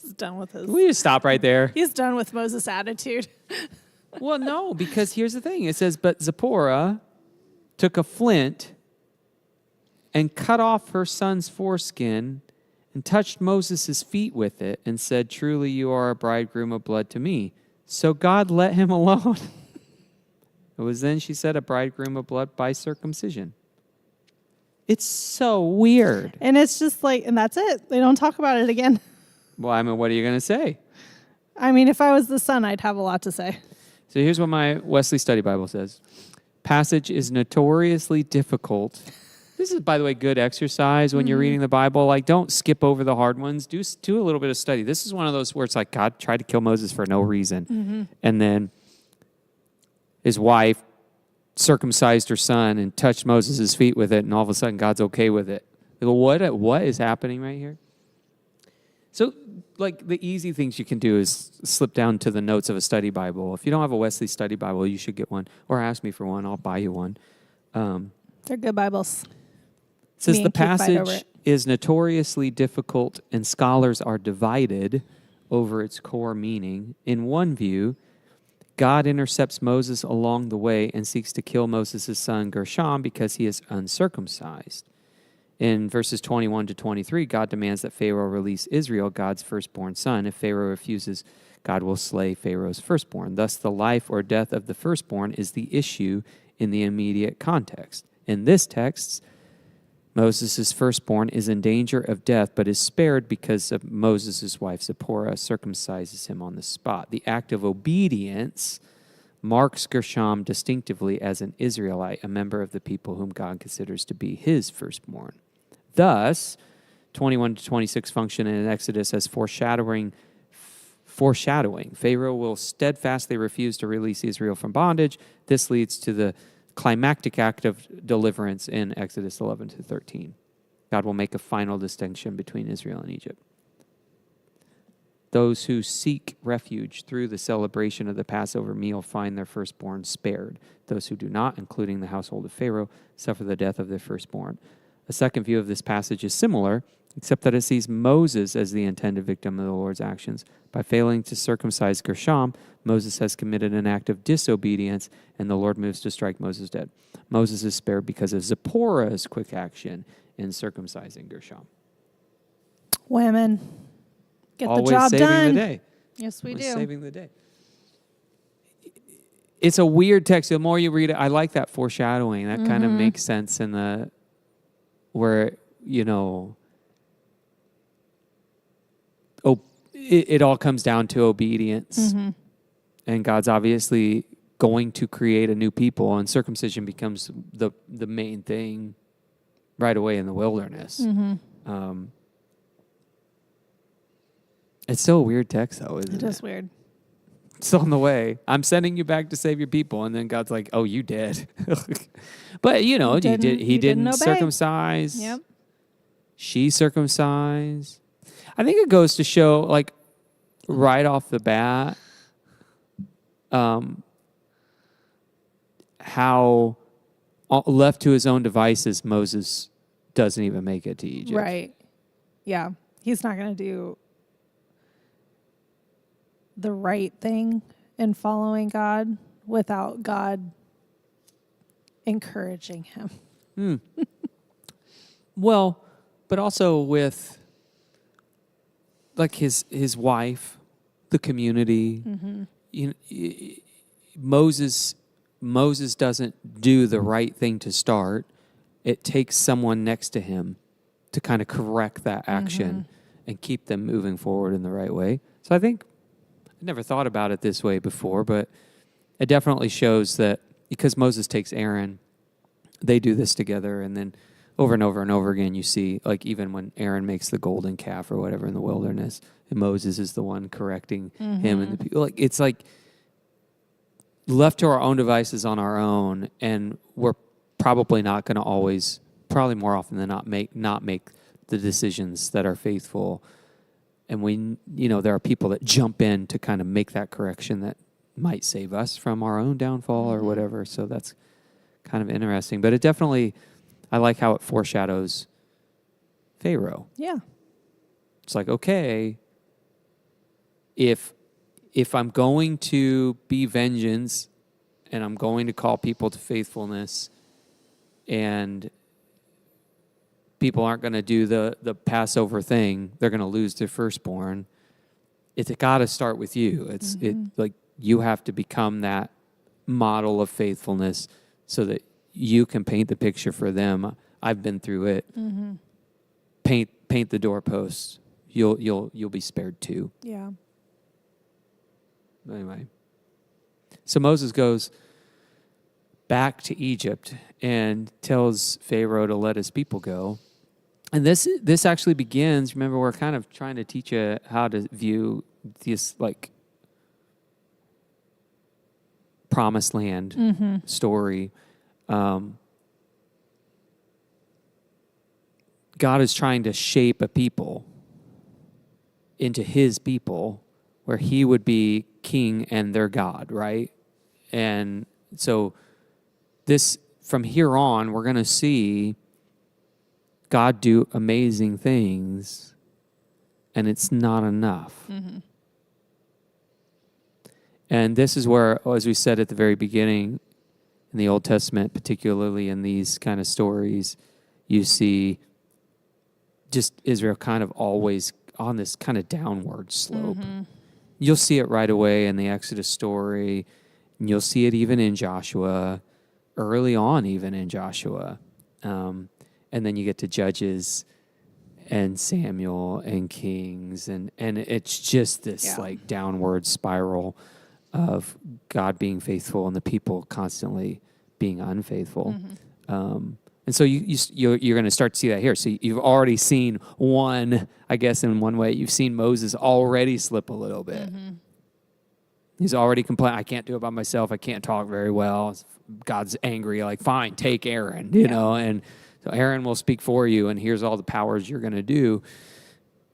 Speaker 1: He's done with his.
Speaker 2: Can we just stop right there?
Speaker 1: He's done with Moses' attitude.
Speaker 2: Well, no, because here's the thing. It says, but Zipporah took a flint and cut off her son's foreskin and touched Moses' feet with it and said, truly you are a bridegroom of blood to me. So God let him alone. It was then she said, a bridegroom of blood by circumcision. It's so weird.
Speaker 1: And it's just like, and that's it. They don't talk about it again.
Speaker 2: Well, I mean, what are you going to say?
Speaker 1: I mean, if I was the son, I'd have a lot to say.
Speaker 2: So here's what my Wesley Study Bible says. Passage is notoriously difficult. This is, by the way, good exercise when you're reading the Bible. Like, don't skip over the hard ones. Do a little bit of study. This is one of those where it's like God tried to kill Moses for no reason. And then his wife circumcised her son and touched Moses' feet with it, and all of a sudden God's okay with it. They go, what is happening right here? So, like, the easy things you can do is slip down to the notes of a study Bible. If you don't have a Wesley Study Bible, you should get one. Or ask me for one. I'll buy you one.
Speaker 1: They're good Bibles.
Speaker 2: It says
Speaker 1: Me
Speaker 2: the
Speaker 1: and Keith fight over
Speaker 2: passage
Speaker 1: it.
Speaker 2: is notoriously difficult, and scholars are divided over its core meaning. In one view, God intercepts Moses along the way and seeks to kill Moses' son Gershom because he is uncircumcised. In verses 21 to 23, God demands that Pharaoh release Israel, God's firstborn son. If Pharaoh refuses, God will slay Pharaoh's firstborn. Thus, the life or death of the firstborn is the issue in the immediate context. In this text, Moses' firstborn is in danger of death, but is spared because of Moses' wife Zipporah circumcises him on the spot. The act of obedience marks Gershom distinctively as an Israelite, a member of the people whom God considers to be his firstborn. Thus, 21 to 26 function in Exodus as foreshadowing. Pharaoh will steadfastly refuse to release Israel from bondage. This leads to the climactic act of deliverance in Exodus 11 to 13. God will make a final distinction between Israel and Egypt. Those who seek refuge through the celebration of the Passover meal find their firstborn spared. Those who do not, including the household of Pharaoh, suffer the death of their firstborn. A second view of this passage is similar, except that it sees Moses as the intended victim of the Lord's actions. By failing to circumcise Gershom, Moses has committed an act of disobedience, and the Lord moves to strike Moses dead. Moses is spared because of Zipporah's quick action in circumcising Gershom.
Speaker 1: Women, get
Speaker 2: Always
Speaker 1: the job
Speaker 2: saving
Speaker 1: done.
Speaker 2: the day.
Speaker 1: Yes, we
Speaker 2: Always
Speaker 1: do.
Speaker 2: saving the day. It's a weird text. The more you read it, I like that foreshadowing. That kind of makes sense in the where, it all comes down to obedience. And God's obviously going to create a new people, and circumcision becomes the main thing right away in the wilderness. It's still a weird text, though, isn't it?
Speaker 1: It is weird.
Speaker 2: It's on the way. I'm sending you back to save your people. And then God's like, oh, you did. But, he didn't
Speaker 1: obey.
Speaker 2: circumcise.
Speaker 1: Yep.
Speaker 2: She circumcised. I think it goes to show, like, right off the bat, how left to his own devices, Moses doesn't even make it to Egypt.
Speaker 1: Right. Yeah. He's not going to do the right thing in following God without God encouraging him.
Speaker 2: Well, but also with like his wife, the community. Moses doesn't do the right thing to start. It takes someone next to him to kind of correct that action and keep them moving forward in the right way. So I think I never thought about it this way before, but it definitely shows that because Moses takes Aaron, they do this together, and then over and over and over again, you see, like, even when Aaron makes the golden calf or whatever in the wilderness, and Moses is the one correcting him and the people. Like, it's like left to our own devices on our own, and we're probably not going to always, probably more often than not make the decisions that are faithful. And we, there are people that jump in to kind of make that correction that might save us from our own downfall or whatever. So that's kind of interesting. But it definitely, I like how it foreshadows Pharaoh.
Speaker 1: Yeah.
Speaker 2: It's like, okay, if I'm going to be vengeance and I'm going to call people to faithfulness and people aren't going to do the Passover thing, they're going to lose their firstborn. It's got to start with you. It's like you have to become that model of faithfulness so that you can paint the picture for them. I've been through it. Paint the doorposts. You'll be spared too.
Speaker 1: Yeah.
Speaker 2: Anyway, so Moses goes back to Egypt and tells Pharaoh to let his people go. And this actually begins, remember, we're kind of trying to teach you how to view this, like, promised land story. God is trying to shape a people into his people where he would be king and their God, right? And so this, from here on, we're going to see God do amazing things, and it's not enough. And this is where, as we said at the very beginning, in the Old Testament, particularly in these kind of stories, you see just Israel kind of always on this kind of downward slope. You'll see it right away in the Exodus story, and you'll see it even in Joshua, early on even in Joshua. And then you get to Judges and Samuel and Kings, and it's just this like downward spiral. of God being faithful and the people constantly being unfaithful. And so you're going to start to see that here. So you've already seen one, I guess in one way, you've seen Moses already slip a little bit. He's already complaining, I can't do it by myself. I can't talk very well. God's angry, like, fine, take Aaron, you know. And so Aaron will speak for you, and here's all the powers you're going to do.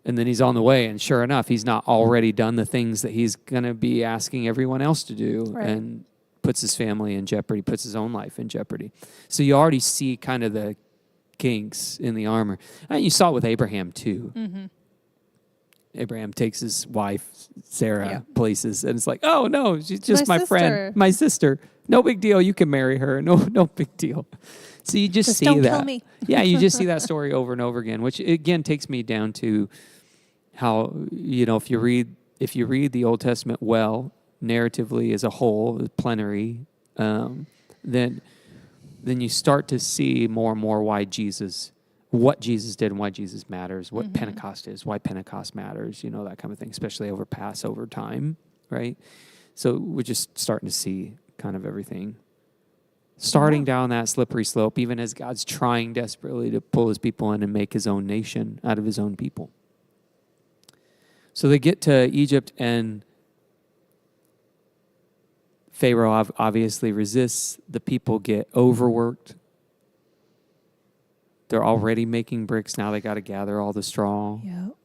Speaker 2: And then he's on the way, and sure enough, he's not already done the things that he's going to be asking everyone else to do, and puts his family in jeopardy, puts his own life in jeopardy. So you already see kind of the kinks in the armor. And you saw it with Abraham, too. Abraham takes his wife, Sarah, places, and it's like, oh, no, she's just my friend, my sister. No big deal. You can marry her. No big deal. So you just see
Speaker 1: don't
Speaker 2: that.
Speaker 1: Kill me.
Speaker 2: Yeah, you just see that story over and over again, which again takes me down to how, if you read the Old Testament well, narratively as a whole, plenary, then you start to see more and more what Jesus did and why Jesus matters, what Pentecost is, why Pentecost matters, that kind of thing, especially over Passover time, right? So we're just starting to see kind of everything starting down that slippery slope, even as God's trying desperately to pull his people in and make his own nation out of his own people. So they get to Egypt, and Pharaoh obviously resists. The people get overworked. They're already making bricks. Now they got to gather all the straw.
Speaker 1: Yep.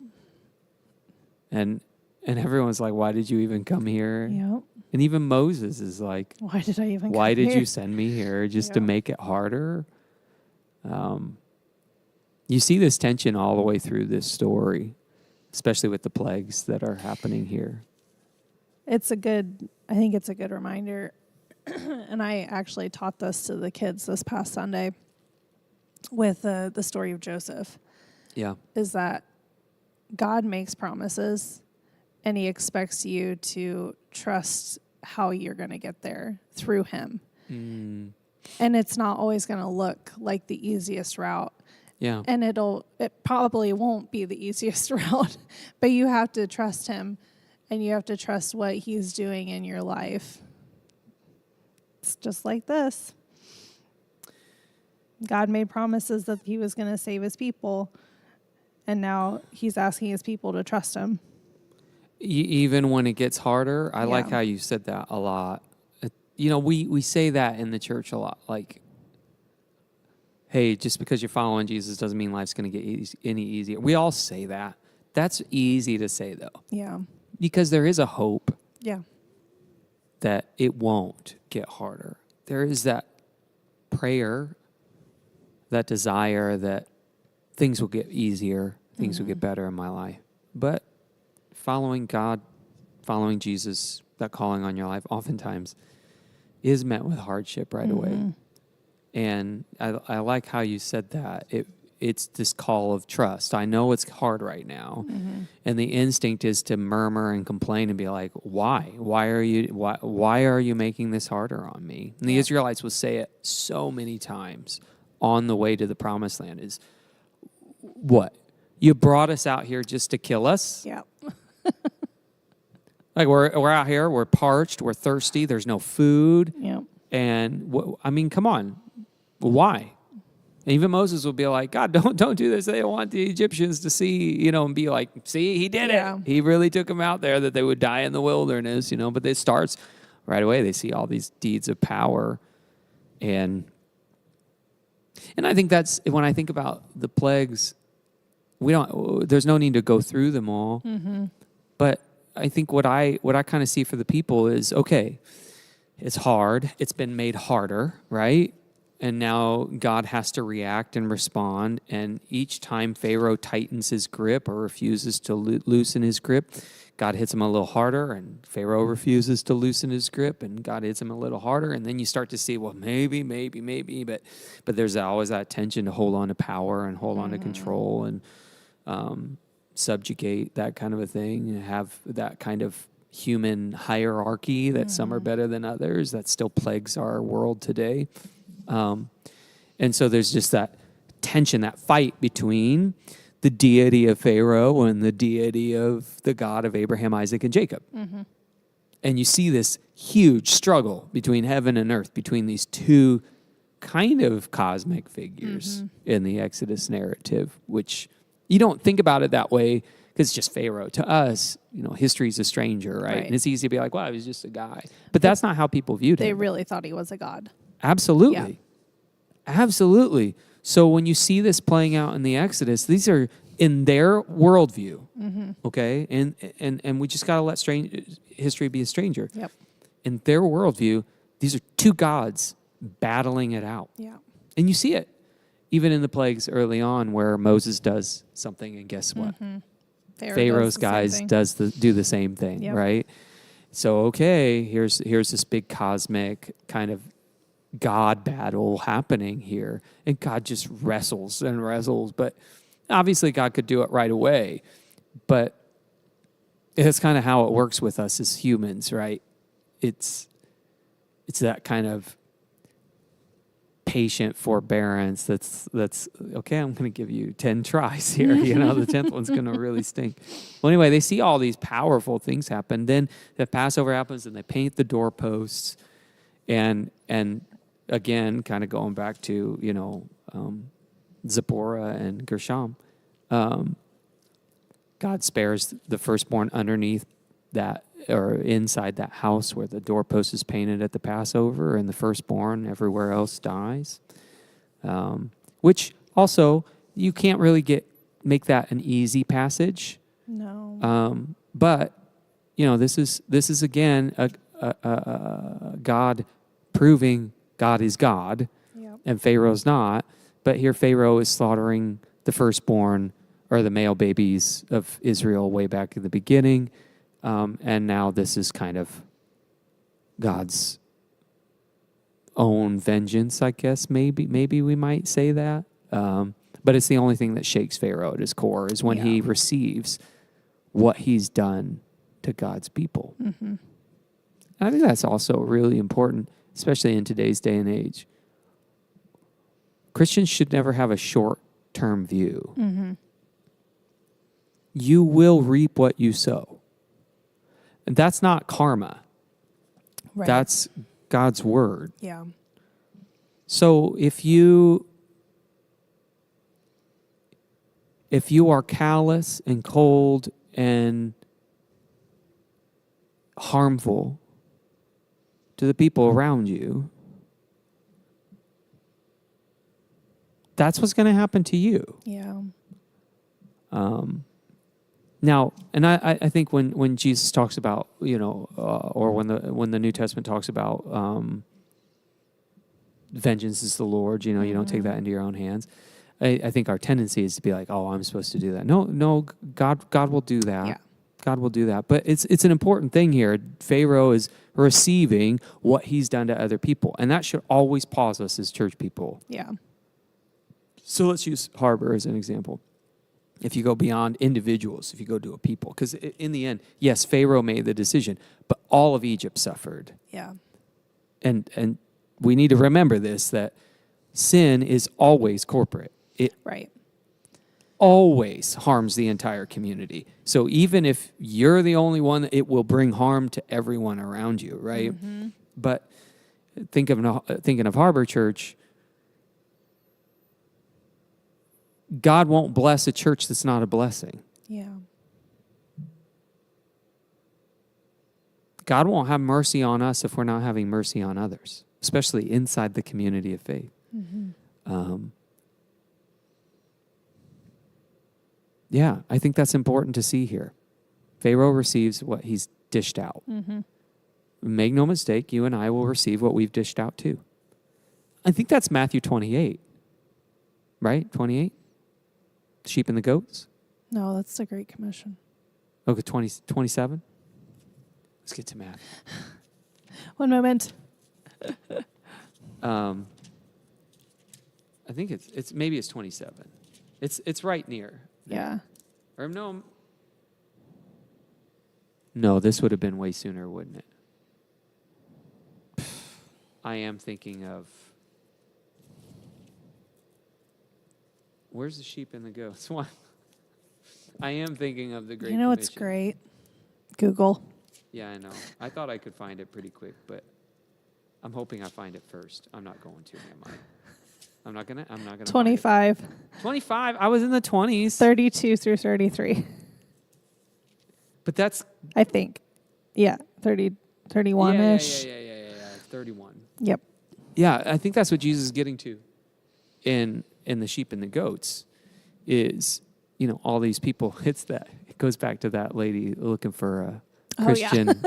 Speaker 2: And everyone's like, why did you even come here?
Speaker 1: Yep.
Speaker 2: And even Moses is like,
Speaker 1: why did I even
Speaker 2: why
Speaker 1: come
Speaker 2: did
Speaker 1: here?
Speaker 2: you send me here just to make it harder? You see this tension all the way through this story, especially with the plagues that are happening here.
Speaker 1: I think it's a good reminder. And I actually taught this to the kids this past Sunday with the story of Joseph.
Speaker 2: Yeah.
Speaker 1: Is that God makes promises and he expects you to trust how you're going to get there through him. And it's not always going to look like the easiest route.
Speaker 2: Yeah.
Speaker 1: And it probably won't be the easiest route, but you have to trust him and you have to trust what he's doing in your life. It's just like this. God made promises that he was going to save his people, and now he's asking his people to trust him.
Speaker 2: Even when it gets harder, I like how you said that a lot. We say that in the church a lot, like, hey, just because you're following Jesus doesn't mean life's going to get any easier. We all say that. That's easy to say, though.
Speaker 1: Yeah.
Speaker 2: Because there is a hope
Speaker 1: that
Speaker 2: it won't get harder. There is that prayer, that desire that things will get easier, things will get better in my life. But following God, following Jesus, that calling on your life oftentimes is met with hardship right away. And I like how you said that. It's this call of trust. I know it's hard right now. And the instinct is to murmur and complain and be like, why? Why are you making this harder on me? And the Israelites will say it so many times on the way to the promised land is, what? You brought us out here just to kill us?
Speaker 1: Yeah.
Speaker 2: Like we're out here, we're parched, we're thirsty, there's no food.
Speaker 1: Yeah.
Speaker 2: And come on. Why? And even Moses will be like, God, don't do this. They don't want the Egyptians to see, and be like, see, he did it. He really took them out there that they would die in the wilderness, but it starts right away. They see all these deeds of power. And I think that's, when I think about the plagues, there's no need to go through them all. But I think what I kind of see for the people is, okay, it's hard. It's been made harder, right? And now God has to react and respond. And each time Pharaoh tightens his grip or refuses to loosen his grip, God hits him a little harder. And Pharaoh refuses to loosen his grip, and God hits him a little harder. And then you start to see, well, maybe. But there's always that tension to hold on to power and hold on to control and subjugate, that kind of a thing, and have that kind of human hierarchy that some are better than others that still plagues our world today. And so there's just that tension, that fight between the deity of Pharaoh and the deity of the God of Abraham, Isaac, and Jacob. And you see this huge struggle between heaven and earth, between these two kind of cosmic figures in the Exodus narrative, which you don't think about it that way because it's just Pharaoh. To us, history's a stranger, right? And it's easy to be like, wow, he was just a guy. But that's not how people viewed him.
Speaker 1: They really thought he was a god.
Speaker 2: Absolutely. Yeah. Absolutely. So when you see this playing out in the Exodus, these are in their worldview, okay? And we just got to let history be a stranger.
Speaker 1: Yep.
Speaker 2: In their worldview, these are two gods battling it out.
Speaker 1: Yeah.
Speaker 2: And you see it even in the plagues early on where Moses does something, and guess what? Pharaoh's guys do the same thing, right? So, okay, here's this big cosmic kind of God battle happening here. And God just wrestles and wrestles. But obviously God could do it right away. But it's kind of how it works with us as humans, right? It's that kind of patient forbearance that's okay, I'm going to give you 10 tries here. The 10th one's going to really stink. Well, anyway, they see all these powerful things happen. Then the Passover happens and they paint the doorposts. And again, kind of going back to, Zipporah and Gershom, God spares the firstborn underneath that or inside that house where the doorpost is painted at the Passover, and the firstborn everywhere else dies. Which also, you can't really make that an easy passage.
Speaker 1: No.
Speaker 2: But, this is again a God proving God is God, and Pharaoh's not. But here Pharaoh is slaughtering the firstborn or the male babies of Israel way back in the beginning. And now this is kind of God's own vengeance, I guess. Maybe we might say that. But it's the only thing that shakes Pharaoh at his core is when he receives what he's done to God's people. And I think that's also really important, especially in today's day and age. Christians should never have a short-term view. You will reap what you sow. And that's not karma.
Speaker 1: Right.
Speaker 2: That's God's word.
Speaker 1: Yeah.
Speaker 2: So if you are callous and cold and harmful to the people around you, that's what's going to happen to you.
Speaker 1: Yeah.
Speaker 2: Now, and I think when Jesus talks about, or when the New Testament talks about vengeance is the Lord, you don't take that into your own hands. I think our tendency is to be like, oh, I'm supposed to do that. No, God will do that.
Speaker 1: Yeah.
Speaker 2: God will do that. But it's an important thing here. Pharaoh is receiving what he's done to other people. And that should always pause us as church people.
Speaker 1: Yeah.
Speaker 2: So let's use Harbor as an example. If you go beyond individuals, if you go to a people. Because in the end, yes, Pharaoh made the decision, but all of Egypt suffered.
Speaker 1: Yeah.
Speaker 2: And we need to remember this, that sin is always corporate. It always harms the entire community. So even if you're the only one, it will bring harm to everyone around you, right? But thinking of Harbor Church, God won't bless a church that's not a blessing.
Speaker 1: Yeah.
Speaker 2: God won't have mercy on us if we're not having mercy on others, especially inside the community of faith. I think that's important to see here. Pharaoh receives what he's dished out. Make no mistake, you and I will receive what we've dished out too. I think that's Matthew 28, right? 28? Sheep and the goats?
Speaker 1: No, that's the Great Commission.
Speaker 2: Okay, 27? Let's get to math.
Speaker 1: One moment.
Speaker 2: I think it's maybe it's 27. It's right near.
Speaker 1: Yeah.
Speaker 2: Or no. No, this would have been way sooner, wouldn't it? I am thinking of, where's the sheep and the goats? I am thinking of the Great Commission.
Speaker 1: It's great. Google.
Speaker 2: Yeah, I know. I thought I could find it pretty quick, but I'm hoping I find it first. I'm not going to, am I? I'm not gonna.
Speaker 1: 25,
Speaker 2: 25. I was in the 20s.
Speaker 1: 32 through 33.
Speaker 2: But that's
Speaker 1: I think. Yeah, 30, 31-ish.
Speaker 2: Yeah. 31.
Speaker 1: Yep.
Speaker 2: Yeah, I think that's what Jesus is getting to in the sheep and the goats is, all these people. It goes back to that lady looking for a Christian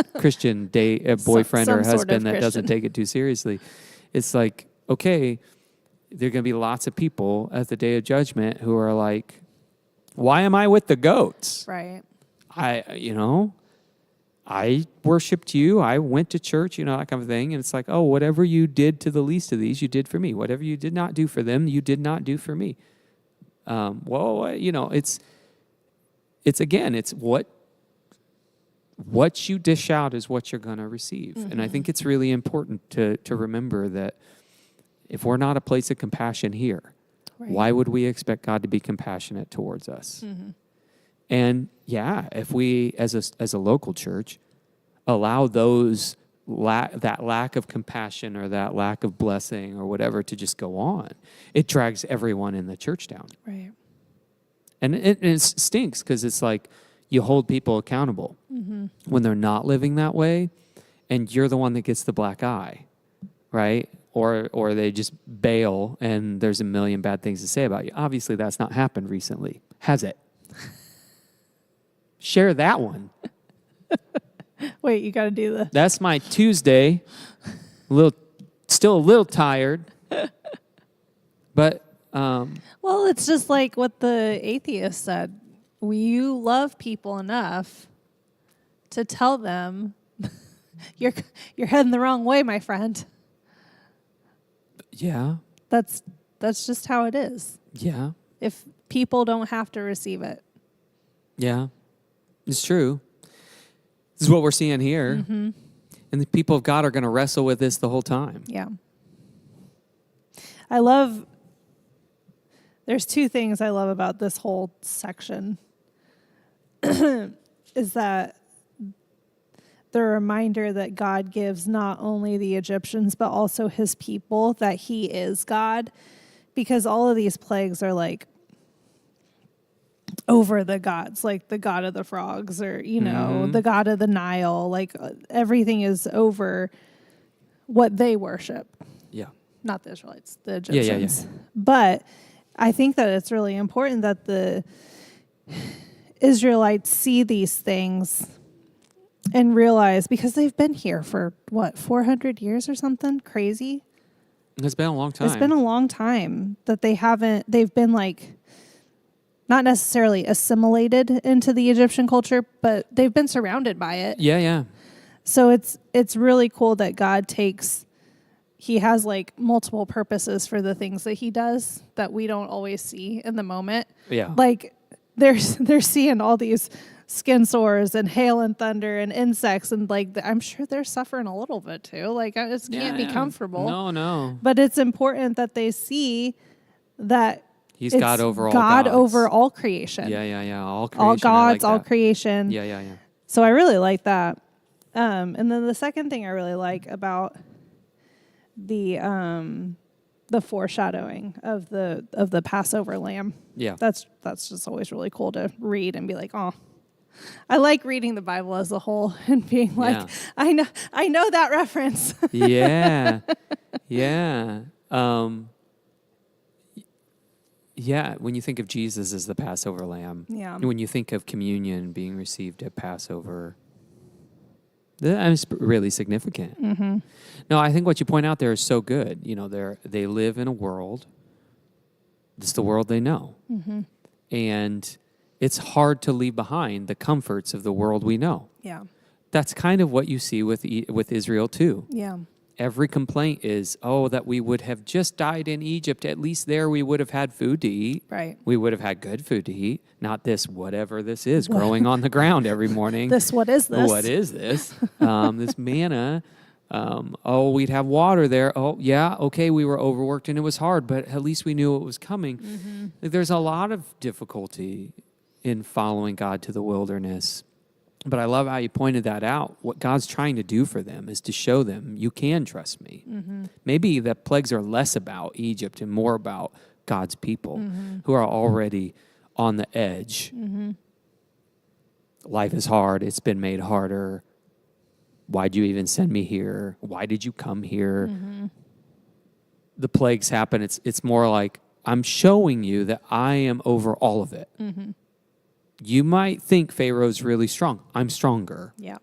Speaker 2: boyfriend
Speaker 1: some
Speaker 2: or
Speaker 1: sort of
Speaker 2: husband that doesn't
Speaker 1: Christian.
Speaker 2: take it too seriously. It's like, okay, there are going to be lots of people at the day of judgment who are like, why am I with the goats?
Speaker 1: Right.
Speaker 2: I worshiped you. I went to church, that kind of thing. And it's like, oh, whatever you did to the least of these, you did for me. Whatever you did not do for them, you did not do for me. It's again, it's what you dish out is what you're going to receive. Mm-hmm. And I think it's really important to remember that if we're not a place of compassion here, right, why would we expect God to be compassionate towards us? Mm-hmm. And if we, as a local church, allow that lack of compassion or that lack of blessing or whatever to just go on, it drags everyone in the church down.
Speaker 1: Right.
Speaker 2: And it stinks because it's like you hold people accountable when they're not living that way, and you're the one that gets the black eye, right? Or they just bail and there's a million bad things to say about you. Obviously, that's not happened recently, has it? Share that one.
Speaker 1: Wait, you got to do the...
Speaker 2: That's my Tuesday. Still a little tired. But...
Speaker 1: well, it's just like what the atheist said. You love people enough to tell them you're heading the wrong way, my friend.
Speaker 2: Yeah.
Speaker 1: That's just how it is.
Speaker 2: Yeah.
Speaker 1: If people don't have to receive it.
Speaker 2: Yeah. It's true. This is what we're seeing here. Mm-hmm. And the people of God are going to wrestle with this the whole time.
Speaker 1: Yeah. There's two things I love about this whole section. Is that the reminder that God gives not only the Egyptians, but also his people, that he is God. Because all of these plagues are like over the gods, like the god of the frogs or, the god of the Nile. Like everything is over what they worship.
Speaker 2: Yeah.
Speaker 1: Not the Israelites, the Egyptians.
Speaker 2: Yeah.
Speaker 1: But I think that it's really important that the Israelites see these things and realize, because they've been here for 400 years or something crazy.
Speaker 2: It's been a long time.
Speaker 1: It's been a long time that they've been like, not necessarily assimilated into the Egyptian culture, but they've been surrounded by it.
Speaker 2: Yeah.
Speaker 1: So it's really cool that God he has like multiple purposes for the things that he does that we don't always see in the moment.
Speaker 2: Yeah.
Speaker 1: Like they're seeing all these skin sores and hail and thunder and insects, and like I'm sure they're suffering a little bit too. Like it can't be comfortable.
Speaker 2: No.
Speaker 1: But it's important that they see that
Speaker 2: he's God over all
Speaker 1: God
Speaker 2: gods.
Speaker 1: over all creation.
Speaker 2: Yeah. All creation.
Speaker 1: All gods,
Speaker 2: like
Speaker 1: all creation.
Speaker 2: Yeah.
Speaker 1: So I really like that. And then the second thing I really like about the foreshadowing of the Passover lamb.
Speaker 2: Yeah.
Speaker 1: That's just always really cool to read and be like, oh, I like reading the Bible as a whole and being like, I know that reference.
Speaker 2: Yeah. When you think of Jesus as the Passover lamb, when you think of communion being received at Passover, that is really significant. Mm-hmm. No, I think what you point out there is so good. They live in a world. This is the world they know. Mm-hmm. And it's hard to leave behind the comforts of the world we know.
Speaker 1: Yeah.
Speaker 2: That's kind of what you see with Israel too.
Speaker 1: Yeah.
Speaker 2: Every complaint is, that we would have just died in Egypt. At least there we would have had food to eat.
Speaker 1: Right.
Speaker 2: We would have had good food to eat. Not this, whatever this is, growing on the ground every morning.
Speaker 1: What is this?
Speaker 2: What is this? This manna. We'd have water there. Oh, yeah, okay, we were overworked and it was hard, but at least we knew it was coming. Mm-hmm. There's a lot of difficulty in following God to the wilderness. But I love how you pointed that out. What God's trying to do for them is to show them, you can trust me. Maybe the plagues are less about Egypt and more about God's people who are already on the edge. Life is hard. It's been made harder. Why'd you even send me here? Why did you come here? The plagues happen. It's more like, I'm showing you that I am over all of it. You might think Pharaoh's really strong. I'm stronger.
Speaker 1: Yeah.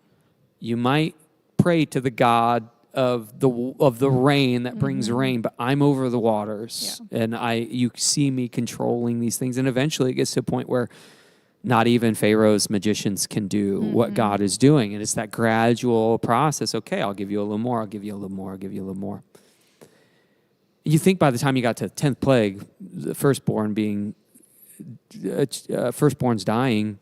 Speaker 2: You might pray to the God of the rain that brings rain, but I'm over the waters.
Speaker 1: Yeah.
Speaker 2: And you see me controlling these things. And eventually it gets to a point where not even Pharaoh's magicians can do what God is doing. And it's that gradual process. Okay, I'll give you a little more. I'll give you a little more. I'll give you a little more. You think by the time you got to the 10th plague, the firstborn being firstborn's dying,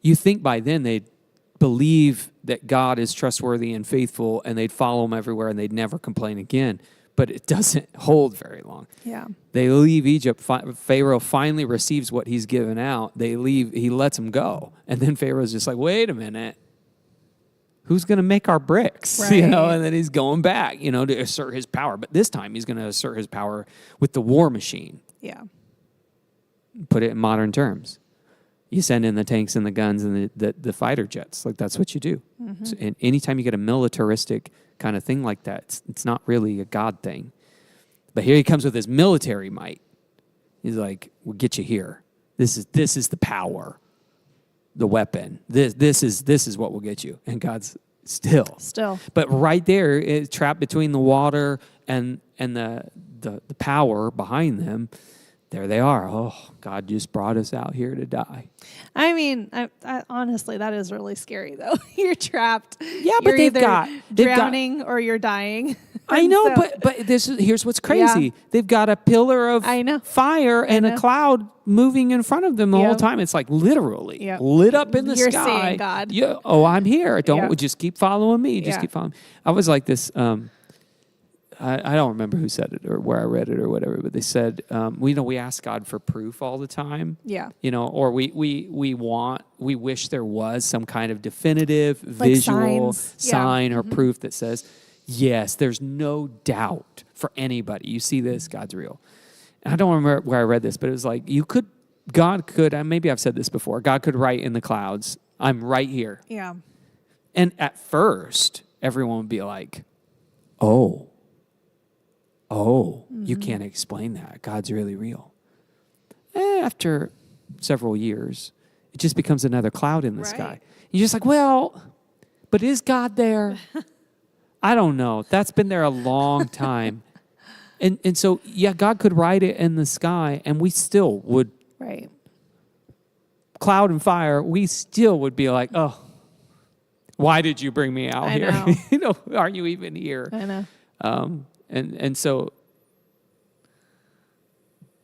Speaker 2: you think by then they'd believe that God is trustworthy and faithful and they'd follow him everywhere and they'd never complain again. But it doesn't hold very long.
Speaker 1: Yeah.
Speaker 2: They leave Egypt. Pharaoh finally receives what he's given out. They leave. He lets them go. And then Pharaoh's just like, wait a minute. Who's going to make our bricks?
Speaker 1: Right.
Speaker 2: And then he's going back, to assert his power. But this time he's going to assert his power with the war machine.
Speaker 1: Yeah.
Speaker 2: Put it in modern terms. You send in the tanks and the guns and the fighter jets. Like, that's what you do. So, and anytime you get a militaristic kind of thing like that, it's not really a God thing. But here he comes with his military might. He's like, we'll get you here. This is the power, the weapon. This is what will get you. And God's still. But right there, it's trapped between the water and the power behind them. There they are. Oh, God just brought us out here to die.
Speaker 1: I mean, I honestly, that is really scary, though. You're trapped.
Speaker 2: Yeah, but
Speaker 1: you're either drowning or you're dying.
Speaker 2: I know, but here's what's crazy. Yeah. They've got a pillar of fire and a cloud moving in front of them the whole time. It's like literally lit up in the sky.
Speaker 1: You're seeing God.
Speaker 2: Yeah. Oh, I'm here. Just keep following me. Just keep following me. I was like this. I don't remember who said it or where I read it or whatever, but they said, we ask God for proof all the time.
Speaker 1: Yeah.
Speaker 2: Or we wish there was some kind of definitive visual sign or proof that says, yes, there's no doubt for anybody. You see this, God's real. And I don't remember where I read this, but it was like, God could, maybe I've said this before, God could write in the clouds, I'm right here.
Speaker 1: Yeah.
Speaker 2: And at first, everyone would be like, oh, you can't explain that. God's really real. After several years, it just becomes another cloud in the sky. You're just like, well, but is God there? I don't know. That's been there a long time. And so, God could write it in the sky, and we still would.
Speaker 1: Right.
Speaker 2: Cloud and fire, we still would be like, oh, why did you bring me out here?
Speaker 1: Know.
Speaker 2: Are you even here?
Speaker 1: I know.
Speaker 2: And so,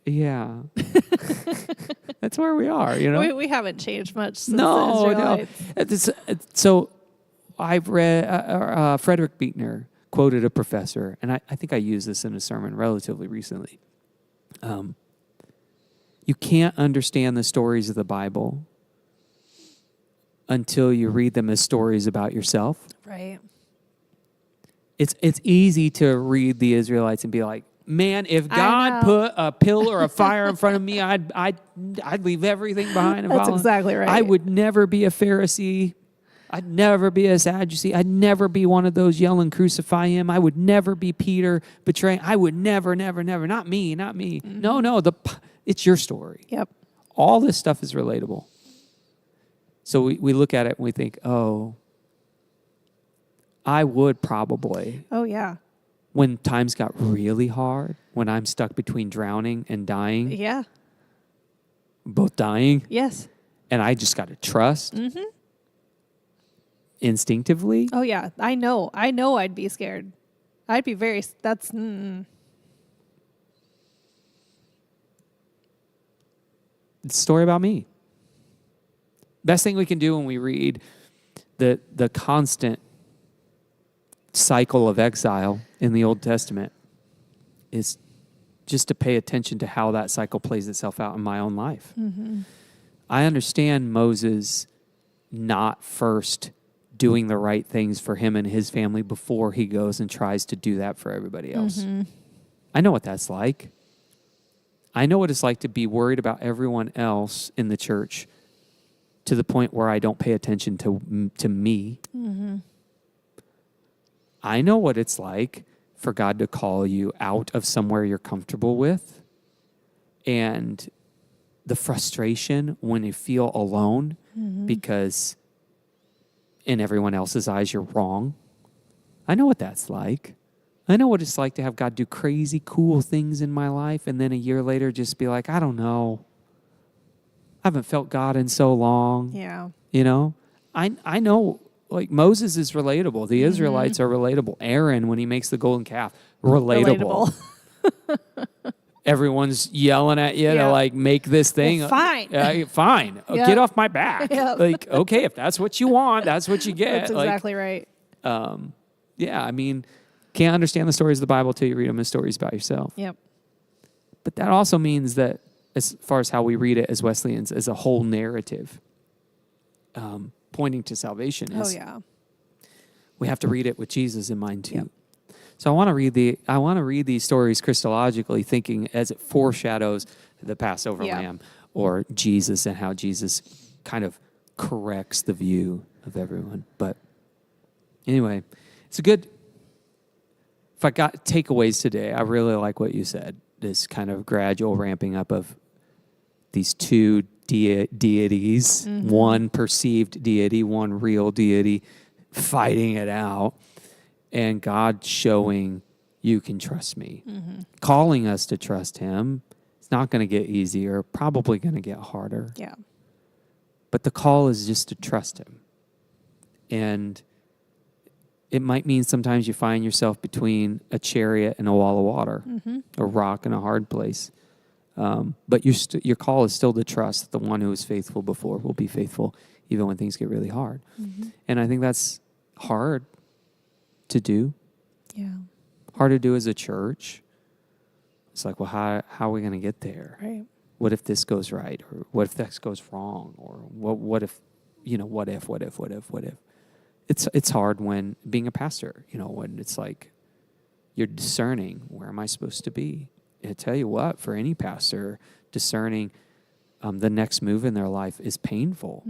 Speaker 2: yeah, that's where we are,
Speaker 1: We haven't changed much since the Israelites.
Speaker 2: No. So I've read, Frederick Buechner quoted a professor, and I think I used this in a sermon relatively recently. You can't understand the stories of the Bible until you read them as stories about yourself.
Speaker 1: Right.
Speaker 2: It's easy to read the Israelites and be like, man, if God put a pillar of fire in front of me, I'd leave everything behind.
Speaker 1: That's exactly right.
Speaker 2: I would never be a Pharisee. I'd never be a Sadducee. I'd never be one of those yelling, crucify him. I would never be Peter betraying. I would never, not me. Mm-hmm. No, it's your story.
Speaker 1: Yep.
Speaker 2: All this stuff is relatable. So we look at it and we think, oh, I would probably.
Speaker 1: Oh, yeah.
Speaker 2: When times got really hard, when I'm stuck between drowning and dying.
Speaker 1: Yeah.
Speaker 2: Both dying.
Speaker 1: Yes.
Speaker 2: And I just got to trust. Mm-hmm. Instinctively.
Speaker 1: Oh, yeah. I know I'd be scared. I'd be very, It's a
Speaker 2: story about me. Best thing we can do when we read the constant cycle of exile in the Old Testament is just to pay attention to how that cycle plays itself out in my own life. Mm-hmm. I understand Moses not first doing the right things for him and his family before he goes and tries to do that for everybody else.
Speaker 1: Mm-hmm.
Speaker 2: I know what that's like. I know what it's like to be worried about everyone else in the church to the point where I don't pay attention to me.
Speaker 1: Mm-hmm.
Speaker 2: I know what it's like for God to call you out of somewhere you're comfortable with, and the frustration when you feel alone because in everyone else's eyes you're wrong. I know what that's like. I know what it's like to have God do crazy, cool things in my life, and then a year later just be like, I don't know. I haven't felt God in so long.
Speaker 1: Yeah.
Speaker 2: You know? I know, like, Moses is relatable. The Israelites are relatable. Aaron, when he makes the golden calf, relatable. Everyone's yelling at you to, like, make this thing.
Speaker 1: Well, fine.
Speaker 2: Fine.
Speaker 1: Yep.
Speaker 2: Get off my back.
Speaker 1: Yep.
Speaker 2: Like, okay, if that's what you want, that's what you get.
Speaker 1: That's exactly right.
Speaker 2: Yeah, I mean, can't understand the stories of the Bible till you read them as stories about yourself.
Speaker 1: Yep.
Speaker 2: But that also means that, as far as how we read it as Wesleyans, as a whole narrative pointing to salvation is, we have to read it with Jesus in mind too. Yep. So I want to read these stories Christologically, thinking as it foreshadows the Passover lamb or Jesus and how Jesus kind of corrects the view of everyone. But anyway, it's a good. If I got takeaways today, I really like what you said. This kind of gradual ramping up of these two deities, one perceived deity, one real deity, fighting it out, and God showing you can trust me, calling us to trust him. It's not going to get easier, probably going to get harder.
Speaker 1: Yeah.
Speaker 2: But the call is just to trust him. And it might mean sometimes you find yourself between a chariot and a wall of water, a rock and a hard place. But your call is still to trust that the one who is faithful before will be faithful even when things get really hard. And I think that's hard to do.
Speaker 1: Yeah.
Speaker 2: Hard to do as a church. It's like, well, how are we going to get there?
Speaker 1: Right.
Speaker 2: What if this goes right? Or what if this goes wrong? Or what if, what if? It's hard when being a pastor, when it's like you're discerning, where am I supposed to be? I tell you what, for any pastor, discerning the next move in their life is painful.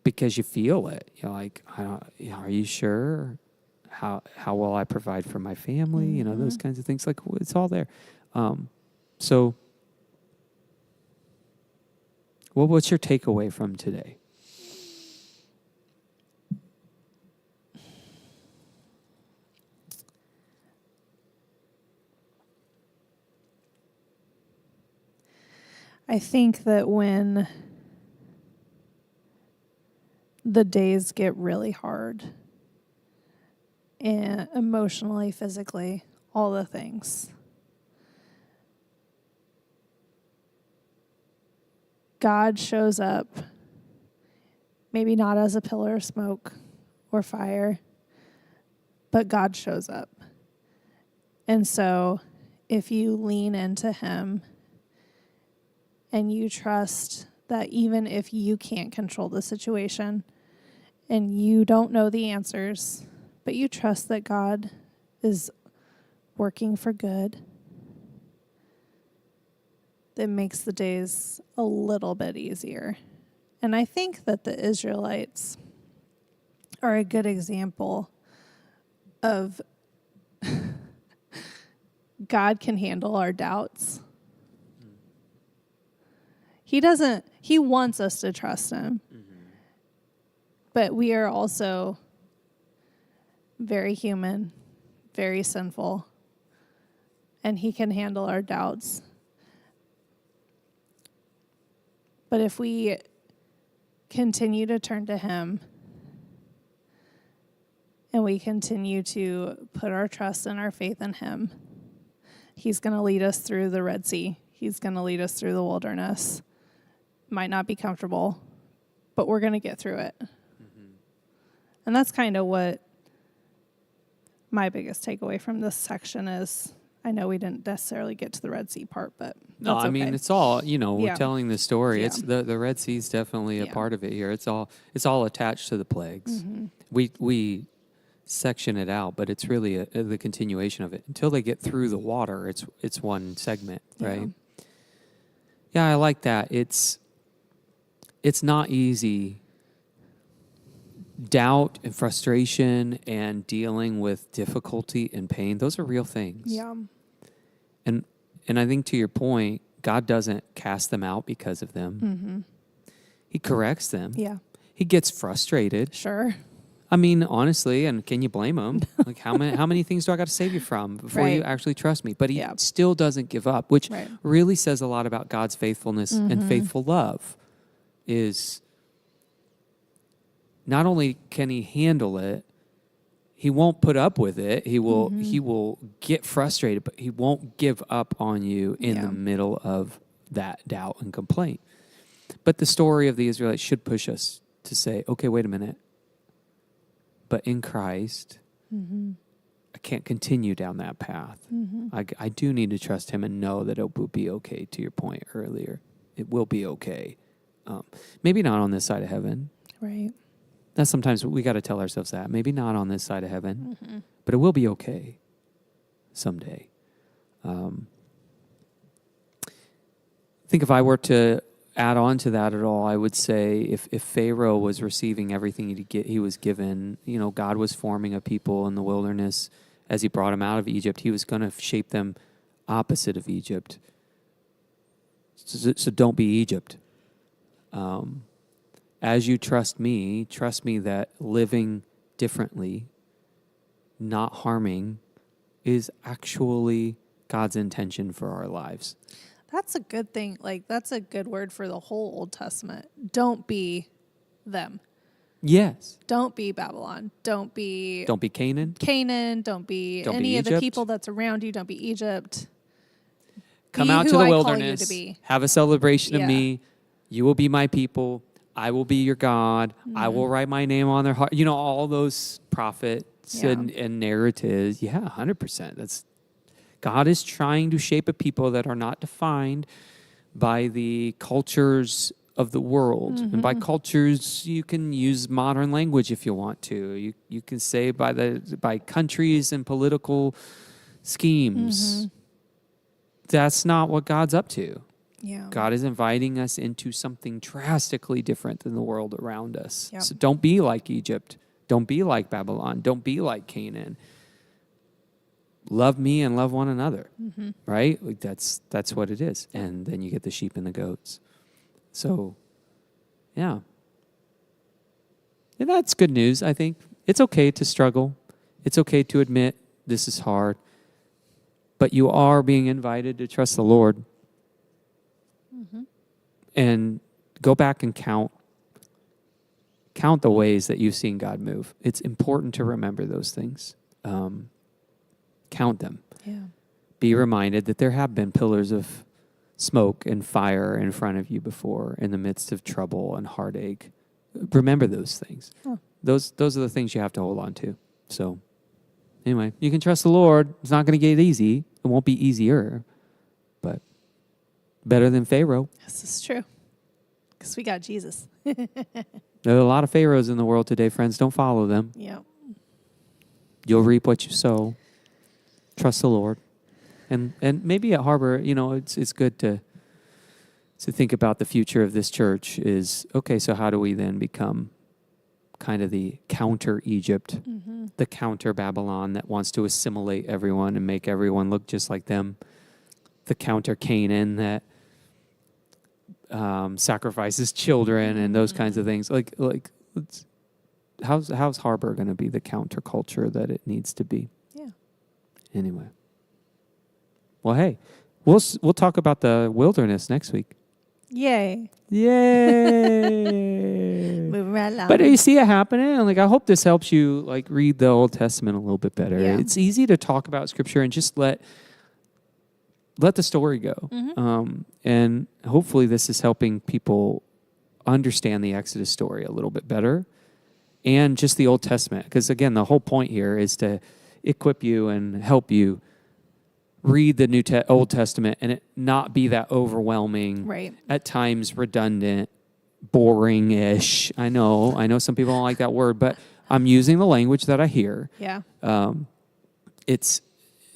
Speaker 2: Because you feel it. You're like, are you sure? How will I provide for my family? Those kinds of things. Like, it's all there. So, what's your takeaway from today?
Speaker 1: I think that when the days get really hard and emotionally, physically, all the things, God shows up, maybe not as a pillar of smoke or fire, but God shows up. And so if you lean into him and you trust that even if you can't control the situation and you don't know the answers, but you trust that God is working for good, that makes the days a little bit easier. And I think that the Israelites are a good example of God can handle our doubts. He wants us to trust him. But we are also very human, very sinful, and he can handle our doubts. But if we continue to turn to him and we continue to put our trust and our faith in him, he's going to lead us through the Red Sea. He's going to lead us through the wilderness. Might not be comfortable, but we're going to get through it. And that's kind of what my biggest takeaway from this section is. I know we didn't necessarily get to the Red Sea part, but
Speaker 2: No,
Speaker 1: that's
Speaker 2: I mean
Speaker 1: okay.
Speaker 2: it's all we're
Speaker 1: Yeah.
Speaker 2: telling the story.
Speaker 1: Yeah.
Speaker 2: It's the Red Sea is definitely a
Speaker 1: Yeah.
Speaker 2: part of it here. It's all attached to the plagues. We section it out, but it's really the continuation of it until they get through the water. It's one segment, right? Yeah, I like that. It's not easy. Doubt and frustration and dealing with difficulty and pain, those are real things.
Speaker 1: Yeah.
Speaker 2: And I think to your point, God doesn't cast them out because of them. He corrects them.
Speaker 1: Yeah.
Speaker 2: He gets frustrated.
Speaker 1: Sure.
Speaker 2: I mean, honestly, and can you blame him? Like how many things do I got to save you from before you
Speaker 1: Right.
Speaker 2: actually trust me? But he
Speaker 1: Yeah.
Speaker 2: still doesn't give up, which
Speaker 1: Right.
Speaker 2: really says a lot about God's faithfulness and faithful love. Is not only can he handle it, he won't put up with it. He will get frustrated, but he won't give up on you in the middle of that doubt and complaint. But the story of the Israelites should push us to say, okay, wait a minute. But in Christ, I can't continue down that path. I do need to trust him and know that it will be okay, to your point earlier. It will be okay. Maybe not on this side of heaven.
Speaker 1: Right.
Speaker 2: That's sometimes we got to tell ourselves that. Maybe not on this side of heaven, but it will be okay someday. I think if I were to add on to that at all, I would say if Pharaoh was receiving everything he was given, God was forming a people in the wilderness as he brought him out of Egypt. He was going to shape them opposite of Egypt. So don't be Egypt. As you trust me that living differently, not harming, is actually God's intention for our lives.
Speaker 1: That's a good thing. Like, that's a good word for the whole Old Testament. Don't be them.
Speaker 2: Yes.
Speaker 1: Don't be Babylon. Don't be
Speaker 2: Canaan.
Speaker 1: Don't be
Speaker 2: Don't be
Speaker 1: any of the
Speaker 2: Egypt.
Speaker 1: people that's around you. Don't be Egypt.
Speaker 2: Come
Speaker 1: Be
Speaker 2: out
Speaker 1: who
Speaker 2: to the
Speaker 1: I call you
Speaker 2: wilderness.
Speaker 1: to be.
Speaker 2: Have a celebration of
Speaker 1: Yeah.
Speaker 2: me. You will be my people. I will be your God. I will write my name on their heart. All those prophets and narratives. Yeah, 100%. God is trying to shape a people that are not defined by the cultures of the world. And by cultures, you can use modern language if you want to. You can say by countries and political schemes. That's not what God's up to.
Speaker 1: Yeah.
Speaker 2: God is inviting us into something drastically different than the world around us.
Speaker 1: Yep.
Speaker 2: So don't be like Egypt. Don't be like Babylon. Don't be like Canaan. Love me and love one another, right? Like that's what it is. And then you get the sheep and the goats. So, yeah. And that's good news, I think. It's okay to struggle. It's okay to admit this is hard. But you are being invited to trust the Lord. And go back and count the ways that you've seen God move. It's important to remember those things. Count them.
Speaker 1: Yeah.
Speaker 2: Be reminded that there have been pillars of smoke and fire in front of you before in the midst of trouble and heartache. Remember those things.
Speaker 1: Huh.
Speaker 2: Those are the things you have to hold on to. So anyway, you can trust the Lord. It's not going to get easy. It won't be easier, but better than Pharaoh.
Speaker 1: This is true. Because we got Jesus.
Speaker 2: There are a lot of Pharaohs in the world today, friends. Don't follow them.
Speaker 1: Yeah.
Speaker 2: You'll reap what you sow. Trust the Lord. And maybe at Harbor, it's good to think about the future of this church is, okay, so how do we then become kind of the counter Egypt, the counter Babylon that wants to assimilate everyone and make everyone look just like them, the counter Canaan that sacrifices children and those kinds of things. Like how's Harbor going to be the counterculture that it needs to be?
Speaker 1: Yeah.
Speaker 2: Anyway. Well, hey, we'll talk about the wilderness next week.
Speaker 1: Yay.
Speaker 2: Yay!
Speaker 1: Moving right along.
Speaker 2: But you see it happening. Like, I hope this helps you read the Old Testament a little bit better.
Speaker 1: Yeah.
Speaker 2: It's easy to talk about Scripture and just let the story go. And hopefully this is helping people understand the Exodus story a little bit better and just the Old Testament. Because again, the whole point here is to equip you and help you read the Old Testament and it not be that overwhelming,
Speaker 1: Right.
Speaker 2: at times redundant, boring-ish. I know some people don't like that word, but I'm using the language that I hear.
Speaker 1: Yeah.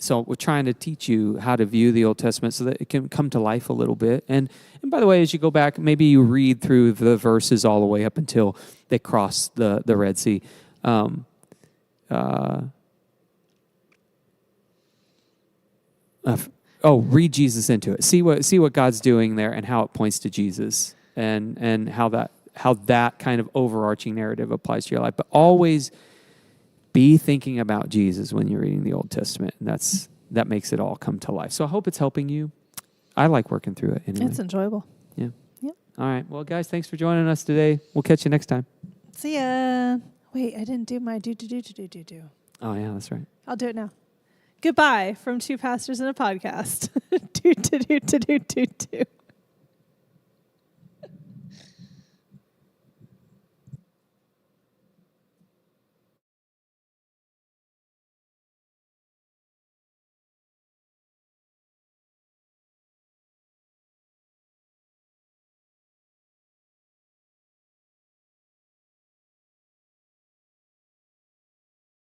Speaker 2: So we're trying to teach you how to view the Old Testament so that it can come to life a little bit. And by the way, as you go back, maybe you read through the verses all the way up until they cross the Red Sea. Read Jesus into it. See what God's doing there and how it points to Jesus and how that kind of overarching narrative applies to your life. But always be thinking about Jesus when you're reading the Old Testament, and that makes it all come to life. So I hope it's helping you. I like working through it anyway.
Speaker 1: It's enjoyable.
Speaker 2: Yeah.
Speaker 1: Yep.
Speaker 2: All right. Well, guys, thanks for joining us today. We'll catch you next time.
Speaker 1: See ya. Wait, I didn't do my do.
Speaker 2: Oh, yeah, that's right.
Speaker 1: I'll do it now. Goodbye from two pastors and a podcast. do.